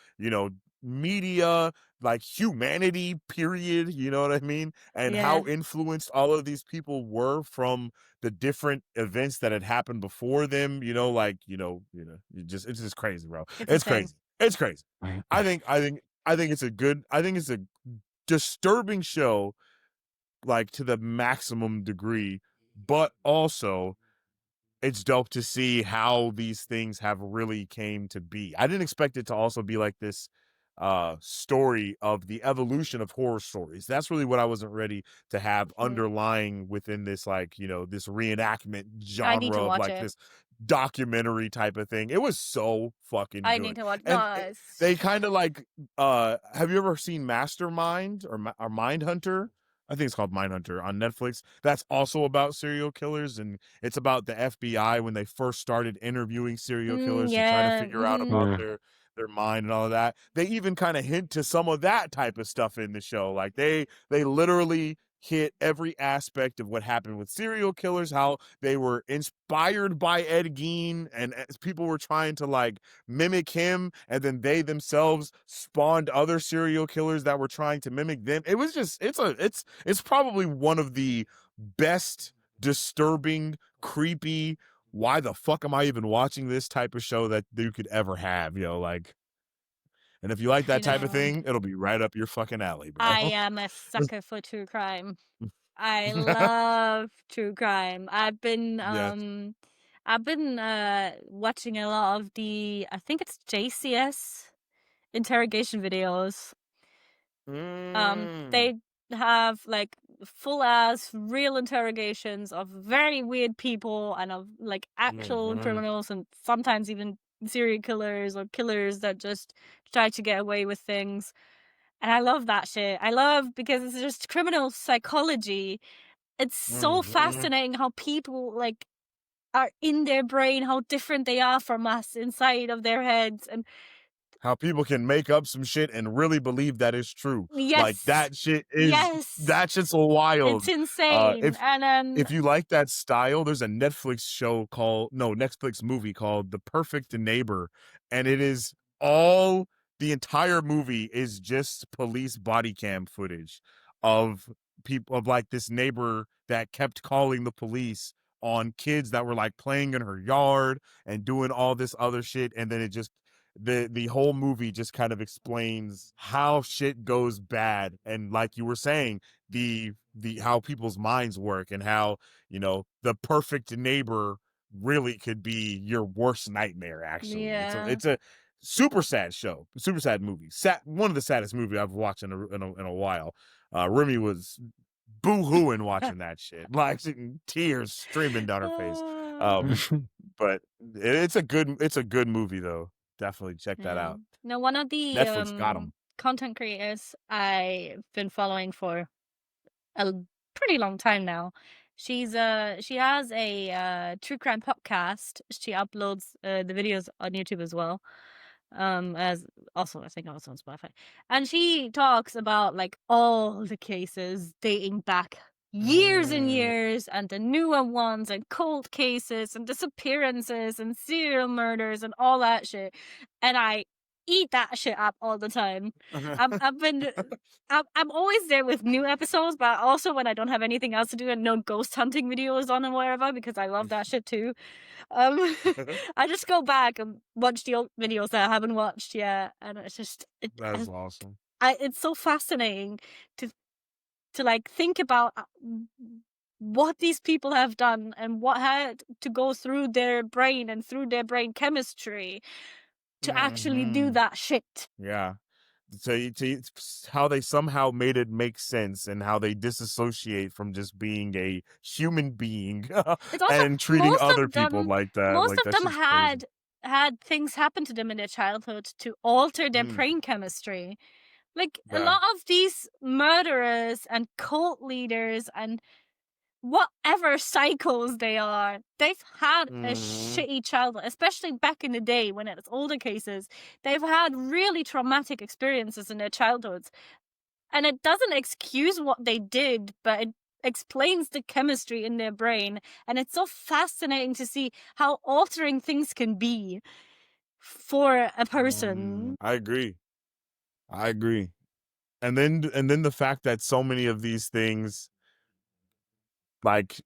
media, like humanity, period. You know what I mean? And how influenced all of these people were from the different events that had happened before them, it's just crazy, bro. It's insane. crazy. It's crazy. I think it's a disturbing show, like to the maximum degree, but also it's dope to see how these things have really came to be. I didn't expect it to also be like this story of the evolution of horror stories. That's really what I wasn't ready to have underlying within this, like, this reenactment I need to genre of watch like it. this documentary type of thing. It was so fucking I good. need to watch. And No, they kind of like have you ever seen Mastermind or Mindhunter? I think it's called Mindhunter on Netflix. That's also about serial killers, and it's about the FBI when they first started interviewing serial killers to try to yeah. figure out about their mind and all of that. They even kind of hint to some of that type of stuff in the show. Like they literally hit every aspect of what happened with serial killers, how they were inspired by Ed Gein, and as people were trying to like mimic him, and then they themselves spawned other serial killers that were trying to mimic them. It was just it's probably one of the best disturbing, creepy, why the fuck am I even watching this type of show that you could ever have, like. And if you like that type of thing, it'll be right up your fucking alley, bro. I am a sucker for true crime. I love true crime. I've been watching a lot of I think it's JCS interrogation videos. They have like full ass real interrogations of very weird people and of like actual criminals, and sometimes even serial killers or killers that just try to get away with things. And I love that shit. I love because it's just criminal psychology. It's so fascinating how people like are in their brain, how different they are from us inside of their heads, and how people can make up some shit and really believe that it's true. Like that shit is that shit's wild. It's insane. If you like that style, there's a Netflix movie called The Perfect Neighbor, and it is the entire movie is just police body cam footage of people, of like this neighbor that kept calling the police on kids that were like playing in her yard and doing all this other shit, and then it just the whole movie just kind of explains how shit goes bad, and like you were saying, the how people's minds work, and how the perfect neighbor really could be your worst nightmare. Actually, it's a super sad show, super sad movie. One of the saddest movie I've watched in a while. Remy was boo-hooing watching that shit, like tears streaming down her face. But it's a good movie though. Definitely check that out. Now, one of the Netflix got 'em. content creators I've been following for a pretty long time now. She has a true crime podcast. She uploads the videos on YouTube as well. As also I think also on Spotify. And she talks about like all the cases dating back years and years, and the newer ones, and cold cases and disappearances and serial murders and all that shit. And I eat that shit up all the time. I'm always there with new episodes, but also when I don't have anything else to do and no ghost hunting videos on and whatever, because I love that shit too. I just go back and watch the old videos that I haven't watched yet, and it's just that's awesome. It's so fascinating to like think about what these people have done and what had to go through their brain and through their brain chemistry to actually do that shit. Yeah. So how they somehow made it make sense, and how they disassociate from just being a human being and treating other people like that. Most like, of them had things happen to them in their childhood to alter their brain chemistry. Like a lot of these murderers and cult leaders and whatever psychos they are, they've had a shitty childhood, especially back in the day when it's older cases. They've had really traumatic experiences in their childhoods. And it doesn't excuse what they did, but it explains the chemistry in their brain. And it's so fascinating to see how altering things can be for a person. I agree. And then the fact that so many of these things like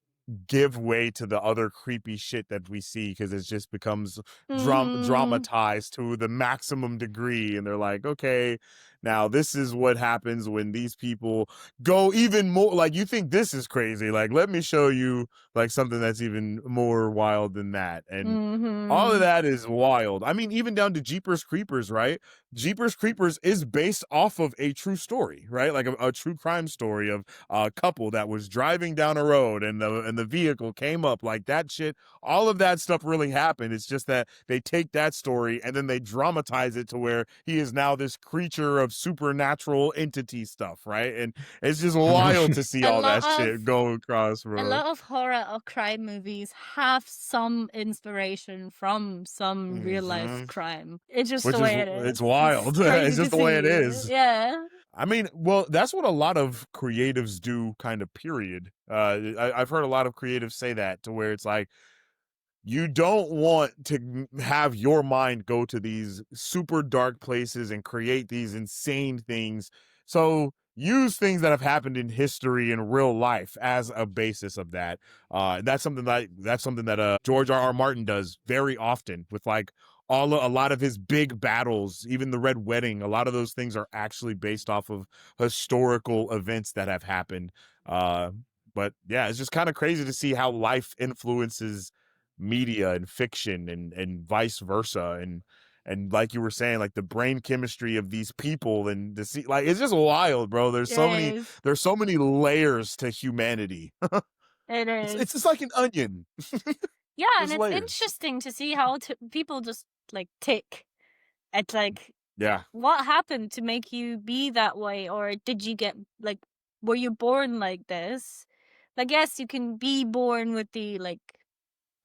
give way to the other creepy shit that we see, because it just becomes dramatized to the maximum degree, and they're like, okay, Now, this is what happens when these people go even more, like, you think this is crazy. Like, let me show you like something that's even more wild than that. And all of that is wild. I mean, even down to Jeepers Creepers, right? Jeepers Creepers is based off of a true story, right? Like a true crime story of a couple that was driving down a road and the vehicle came up. Like, that shit, all of that stuff really happened. It's just that they take that story and then they dramatize it to where he is now this creature of supernatural entity stuff, right? And it's just wild to see all that shit go across, bro. A lot of horror or crime movies have some inspiration from some real life crime. It's just the way it is. It's wild. It's just the way it is. Yeah. I mean, well, that's what a lot of creatives do, kind of, period. I've heard a lot of creatives say that, to where it's like, you don't want to have your mind go to these super dark places and create these insane things. So use things that have happened in history in real life as a basis of that. That's something that George R.R. Martin does very often with, like, a lot of his big battles, even the Red Wedding. A lot of those things are actually based off of historical events that have happened. But yeah, it's just kind of crazy to see how life influences media and fiction and vice versa. And like you were saying, like, the brain chemistry of these people, and to see, like, it's just wild, bro. There's so many layers to humanity. It is. It's just like an onion. Yeah, and it's layers. interesting to see how people just, like, tick. It's like, Yeah. what happened to make you be that way? Or did you get, like, were you born like this? Like, yes, you can be born with the, like,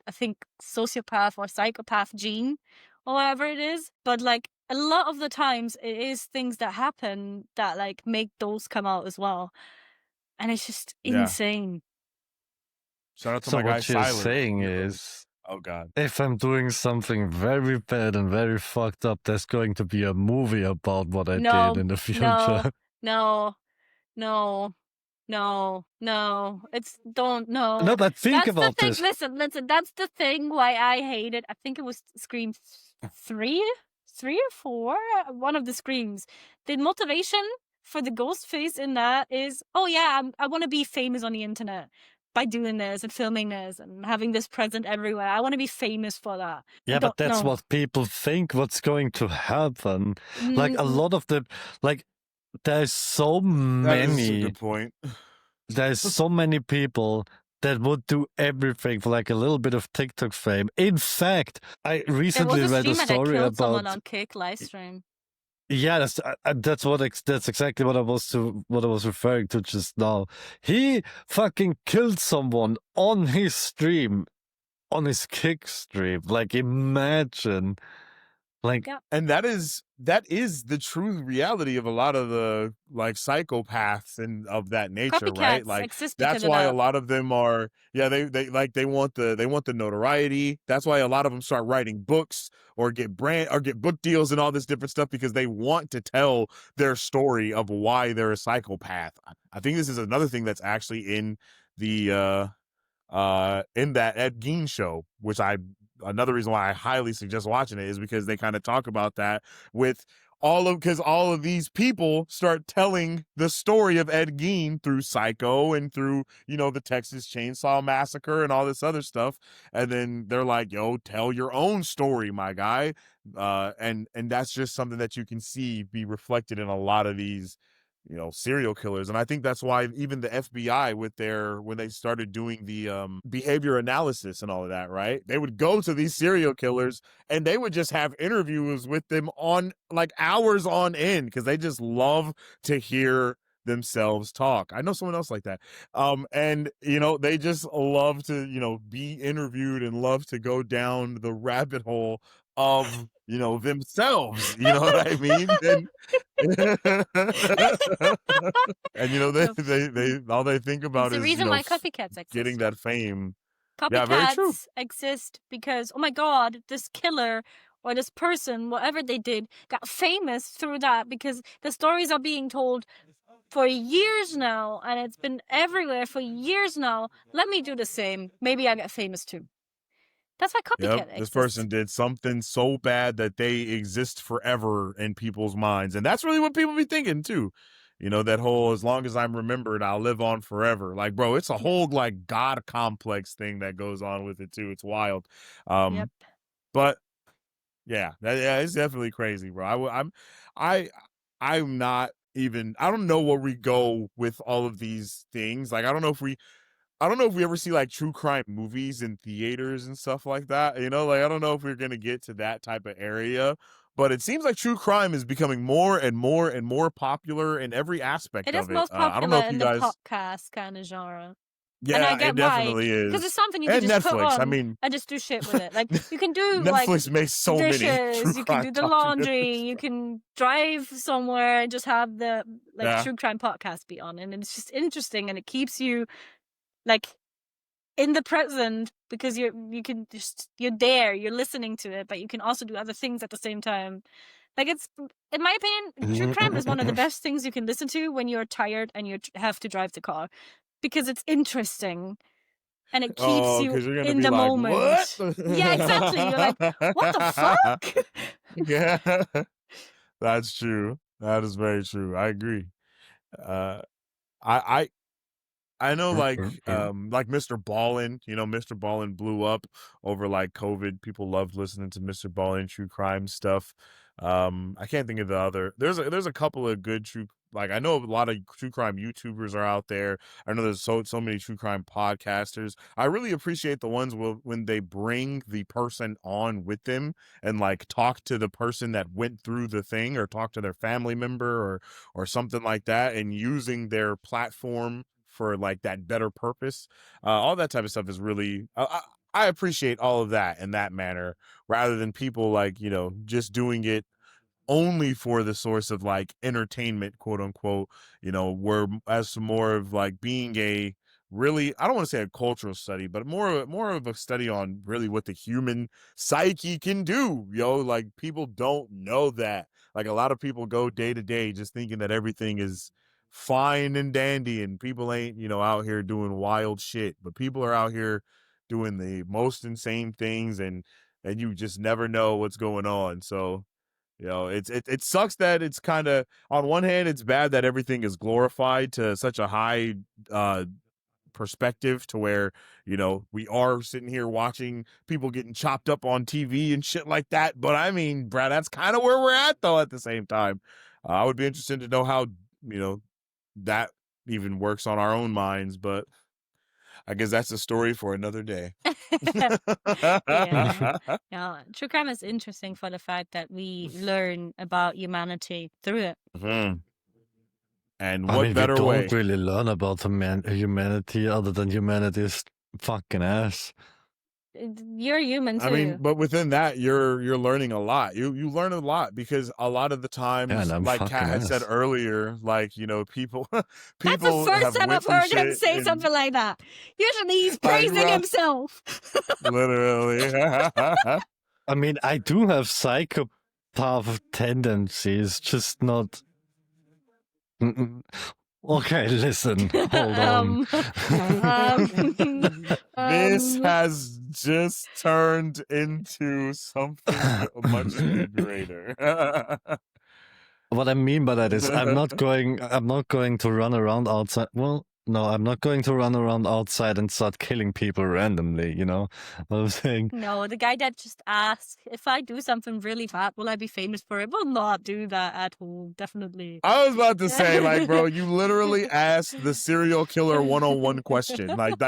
I think sociopath or psychopath gene or whatever it is. But, like, a lot of the times it is things that happen that, like, make those come out as well. And it's just insane. Shout out to So my guy what you're Silent. saying is, oh god, if I'm doing something very bad and very fucked up, there's going to be a movie about what I did in the future. No. It's don't no. No, but think That's about the thing. this. Listen. That's the thing why I hate it. I think it was Scream 3 or 4. One of the Screams. The motivation for the ghost face in that is, oh yeah, I want to be famous on the internet by doing this and filming this and having this present everywhere. I want to be famous for that. Yeah, but that's what people think what's going to happen. Like, a lot of the, like, there's so many. That is a good point. There's so many people that would do everything for, like, a little bit of TikTok fame. In fact, I recently read a story about someone on Kick live stream. Yeah, that's exactly what I was referring to just now. He fucking killed someone on his stream, on his Kick stream. Like, imagine. Like, and that is the true reality of a lot of the, like, psychopaths and of that nature, right? Like, that's why a lot of them are, they want the notoriety. That's why a lot of them start writing books or get book deals and all this different stuff, because they want to tell their story of why they're a psychopath. I think this is another thing that's actually in the in that Ed Gein show, which another reason why I highly suggest watching it is because they kind of talk about that with because all of these people start telling the story of Ed Gein through Psycho and through, the Texas Chainsaw Massacre and all this other stuff. And then they're like, yo, tell your own story, my guy. And that's just something that you can see be reflected in a lot of these, serial killers. And I think that's why even the FBI when they started doing the behavior analysis and all of that, right? They would go to these serial killers and they would just have interviews with them on, like, hours on end, because they just love to hear themselves talk. I know someone else like that. And they just love to, be interviewed and love to go down the rabbit hole of, themselves. You know what I mean? And they all they think about it's is the reason why copycats exist. Getting that fame. Copycats very true. Exist because, oh my god, this killer or this person, whatever they did, got famous through that, because the stories are being told for years now, and it's been everywhere for years now. Let me do the same. Maybe I get famous too. That's why copycat Yep, this exists. person did something so bad that they exist forever in people's minds. And that's really what people be thinking too. You know, that whole, as long as I'm remembered, I'll live on forever. Like, bro, it's a whole like God complex thing that goes on with it too. It's wild. Yep. But yeah, it's definitely crazy, bro. I'm not even, I don't know where we go with all of these things. Like, I don't know if we ever see like true crime movies in theaters and stuff like that. You know, like I don't know if we're gonna get to that type of area, but it seems like true crime is becoming more and more and more popular in every aspect It of is it. most I don't know popular if in you the guys. podcast kind of genre. And Yeah, I get it why. definitely is. Because it's something you And can just put Netflix. on I mean, and just do shit with it. Like, you can do, like, Netflix makes so many dishes, true you can crime do the documentaries. laundry, you can drive somewhere and just have the, like, Yeah. true crime podcast be on. And it's just interesting, and it keeps you, like, in the present, because you're there, you're listening to it, but you can also do other things at the same time. Like, it's, in my opinion, true crime is one of the best things you can listen to when you're tired and you have to drive the car, because it's interesting and it keeps you because you're gonna in be the like, moment. what? Yeah, exactly. You're like, what the fuck? Yeah, that's true. That is very true. I agree. I I know like Mr. Ballin, you know, Mr. Ballin blew up over like COVID. People loved listening to Mr. Ballin true crime stuff. I can't think of the other. There's a couple of good true, like I know a lot of true crime YouTubers are out there. I know there's so many true crime podcasters. I really appreciate the ones when they bring the person on with them and like talk to the person that went through the thing, or talk to their family member or something like that, and using their platform for like that better purpose. All that type of stuff is really, I appreciate all of that in that manner, rather than people like, you know, just doing it only for the source of like entertainment, quote unquote. You know, where as more of like being a really, I don't want to say a cultural study, but more of a study on really what the human psyche can do. Yo, like people don't know that. Like a lot of people go day to day just thinking that everything is fine and dandy and people ain't, you know, out here doing wild shit, but people are out here doing the most insane things, and you just never know what's going on. So, you know, it sucks that it's kind of, on one hand, it's bad that everything is glorified to such a high perspective, to where, you know, we are sitting here watching people getting chopped up on TV and shit like that. But I mean, Brad, that's kind of where we're at though at the same time. I would be interested to know how, you know, that even works on our own minds, but I guess that's a story for another day. Yeah. Yeah. True crime is interesting for the fact that we learn about humanity through it. And I what mean, better we way? don't really learn about humanity other than humanity's fucking ass. You're human too. I mean, but within that, you're learning a lot. You learn a lot, because a lot of the times, Yeah, and I'm like Kat fucking had said ass. earlier, like, you know, people That's people the first have time went I've through heard him shit say and something like that. Usually he's Like, praising bro. himself. literally. I mean, I do have psychopath tendencies, just not. Okay, listen, hold on. This has just turned into something much greater. What I mean by that is I'm not going to run around outside. Well, no, I'm not going to run around outside and start killing people randomly, you know what I'm saying? No, the guy that just asked, if I do something really bad, will I be famous for it? Will not do that at all, definitely. I was about to say, like, bro, you literally asked the serial killer 101 question. Like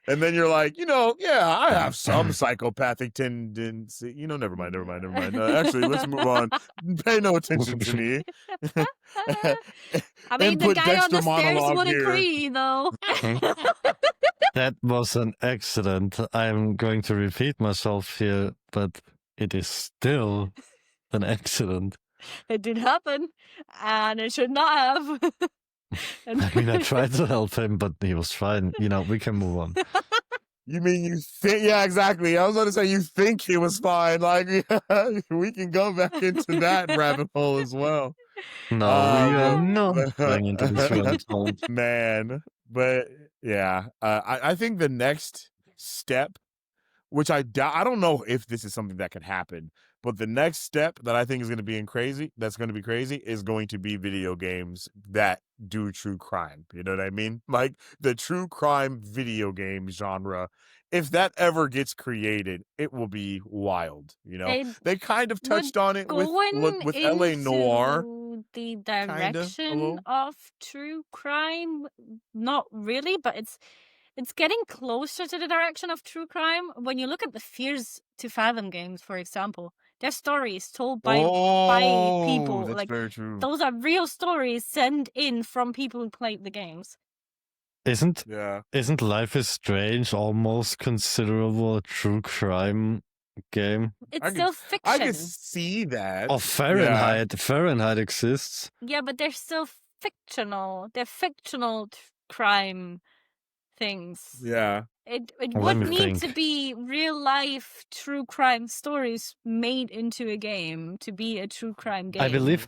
and then you're like, you know, yeah, I have some psychopathic tendency. You know, never mind. Actually, let's move on. Pay no attention to me. I mean, the Input guy on Dexter the stairs monologue would here. agree, though. That was an accident. I'm going to repeat myself here, but it is still an accident. It did happen, and it should not have. I mean, I tried to help him, but he was fine. You know, we can move on. You mean you think? Yeah, exactly. I was going to say you think he was fine. Like, we can go back into that rabbit hole as well. No, we are not going into this rabbit hole. Man, but Yeah. I think the next step, which I don't know if this is something that could happen, but the next step that I think is going to be crazy is going to be video games that do true crime. You know what I mean? Like the true crime video game genre. If that ever gets created, it will be wild. You know, they kind of touched on it with going LA Noire, into the kinda, a direction little. of true crime. Not really, but it's getting closer to the direction of true crime. When you look at the Fears to Fathom games, for example, they're stories told by people. That's Like very true. those are real stories sent in from people who played the games. Isn't Yeah. Life is Strange almost considerable a true crime game? It's still fiction. I can see that. Oh, Fahrenheit. Fahrenheit exists. Yeah, but they're still fictional. They're fictional crime things. Yeah. It Let would me need to think. be real life true crime stories made into a game to be a true crime game. I believe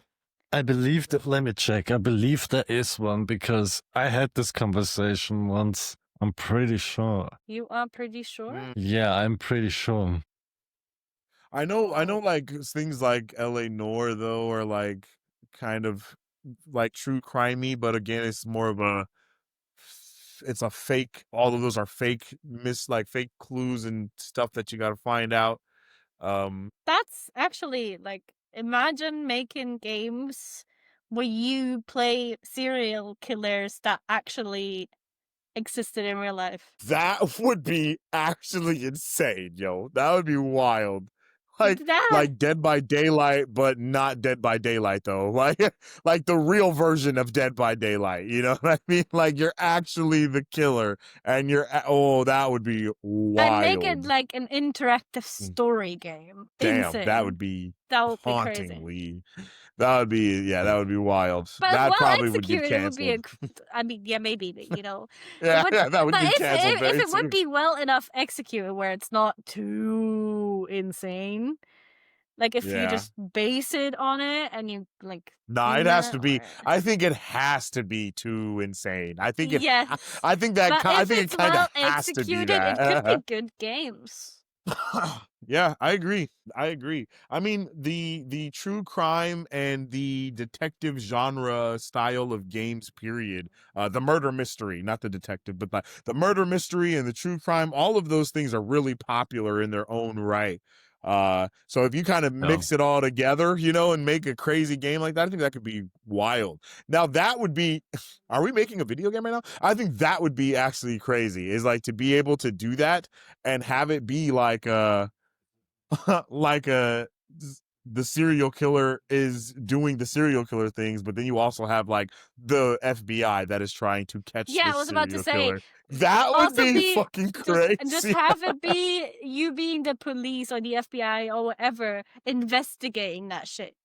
that, let me check. I believe there is one because I had this conversation once. I'm pretty sure. You are pretty sure? Yeah, I'm pretty sure. I know like things like LA Noire though are like kind of like true crimey, but again it's more of it's a fake, all of those are fake fake clues and stuff that you gotta find out. That's actually like, imagine making games where you play serial killers that actually existed in real life. That would be actually insane, yo. That would be wild. That- Like Dead by Daylight, but not Dead by Daylight though. Like the real version of Dead by Daylight. You know what I mean? Like you're actually the killer, and that would be wild. And make it like an interactive story game. Damn, Insane. that would be crazy. That would be wild. But that well probably would get executed, it would be canceled. I mean, yeah, maybe, you know. Yeah, that would but get canceled if very it would soon. be well enough executed where it's not too insane, like if you just base it on it and you like. Nah, it has to be. I think it has to be too insane. I think it. Yes. I think that. But I if think it's it kind well of has to be executed, that. it could be good games. Yeah, I agree. I mean, the true crime and the detective genre style of games, period. The murder mystery, not the detective, but the murder mystery and the true crime, all of those things are really popular in their own right. So if you kind of mix it all together, you know, and make a crazy game like that, I think that could be wild. Now that would be, are we making a video game right now? I think that would be actually crazy, is like to be able to do that and have it be like the serial killer is doing the serial killer things, but then you also have like the FBI that is trying to catch the I was about to say killer. That would be fucking crazy. Just have it be you being the police or the FBI or whatever investigating that shit.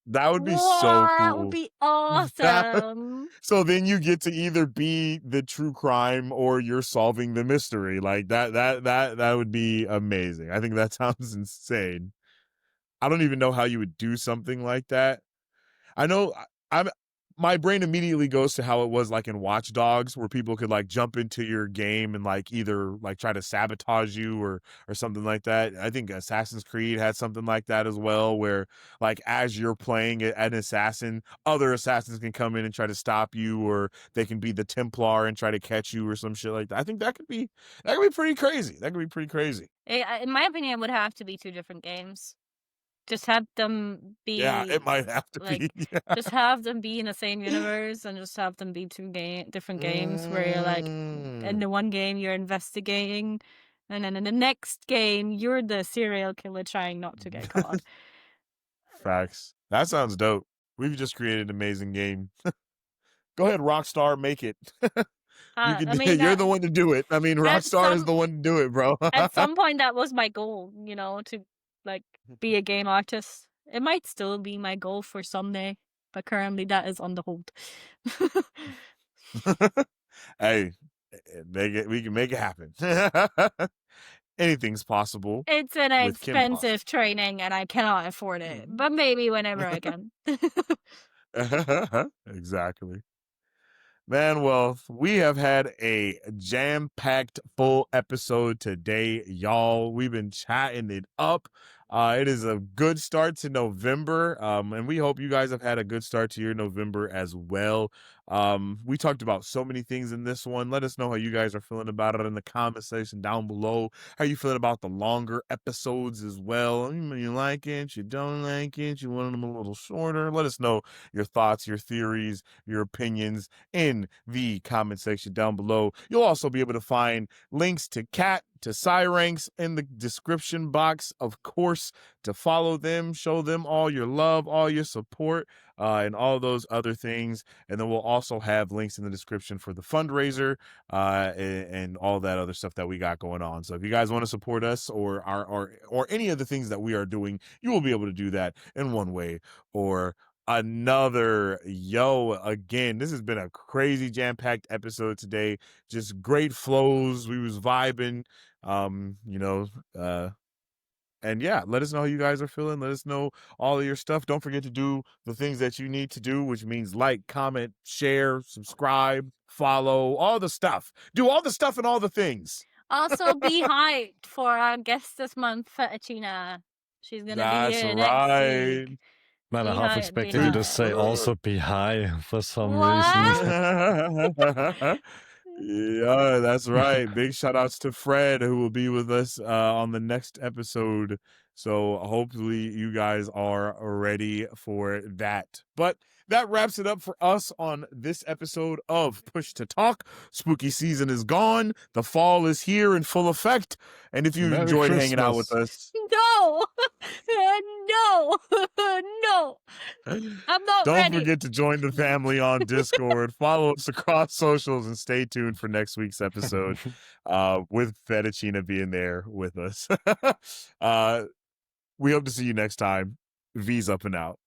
That would be so cool. That would be awesome. So then you get to either be the true crime or you're solving the mystery. Like that would be amazing. I think that sounds insane. I don't even know how you would do something like that. I know my brain immediately goes to how it was like in Watch Dogs, where people could like jump into your game and like either like try to sabotage you or something like that. I think Assassin's Creed had something like that as well, where like as you're playing an assassin, other assassins can come in and try to stop you, or they can be the Templar and try to catch you or some shit like that. I think that could be pretty crazy. That could be pretty crazy. In my opinion, it would have to be two different games. Just have them be. Yeah, it might have to be. Yeah. Just have them be in the same universe, and just have them be two different games where you're like, in the one game you're investigating, and then in the next game you're the serial killer trying not to get caught. Facts. That sounds dope. We've just created an amazing game. Go ahead, Rockstar, make it. You're the one to do it. I mean, Rockstar is the one to do it, bro. At some point, that was my goal, you know, to like be a game artist. It might still be my goal for someday, but currently that is on the hold. Hey, we can make it happen. Anything's possible. It's an expensive training and I cannot afford it, but maybe whenever I can. Exactly. Man, well, we have had a jam-packed full episode today, y'all. We've been chatting it up. It is a good start to November, and we hope you guys have had a good start to your November as well. We talked about so many things in this one. Let us know how you guys are feeling about it in the comment section down below. How you feeling about the longer episodes as well? You like it? You don't like it? You want them a little shorter? Let us know your thoughts, your theories, your opinions in the comment section down below. You'll also be able to find links to Cat, to Cyranks in the description box, of course, to follow them, show them all your love, all your support, and all those other things. And then we'll also have links in the description for the fundraiser and all that other stuff that we got going on. So if you guys want to support us or any of the things that we are doing, you will be able to do that in one way or another. Yo, again, this has been a crazy jam-packed episode today. Just great flows. We was vibing. And yeah, let us know how you guys are feeling. Let us know all of your stuff. Don't forget to do the things that you need to do, which means like, comment, share, subscribe, follow, all the stuff. Do all the stuff and all the things. Also, be hyped for our guest this month, Fascination. She's gonna be here next week. Man, I Be half hyped, expected be you to hyped. say also be high for some What? reason. Yeah, that's right. Big shout outs to Fred, who will be with us on the next episode. So hopefully you guys are ready for that. But that wraps it up for us on this episode of Push to Talk. Spooky season is gone. The fall is here in full effect. And if you Merry enjoyed hanging out with Christmas. us, No! No! No! I'm not don't ready. forget to join the family on Discord. Follow us across socials and stay tuned for next week's episode with Fettuccine being there with us. We hope to see you next time. V's up and out.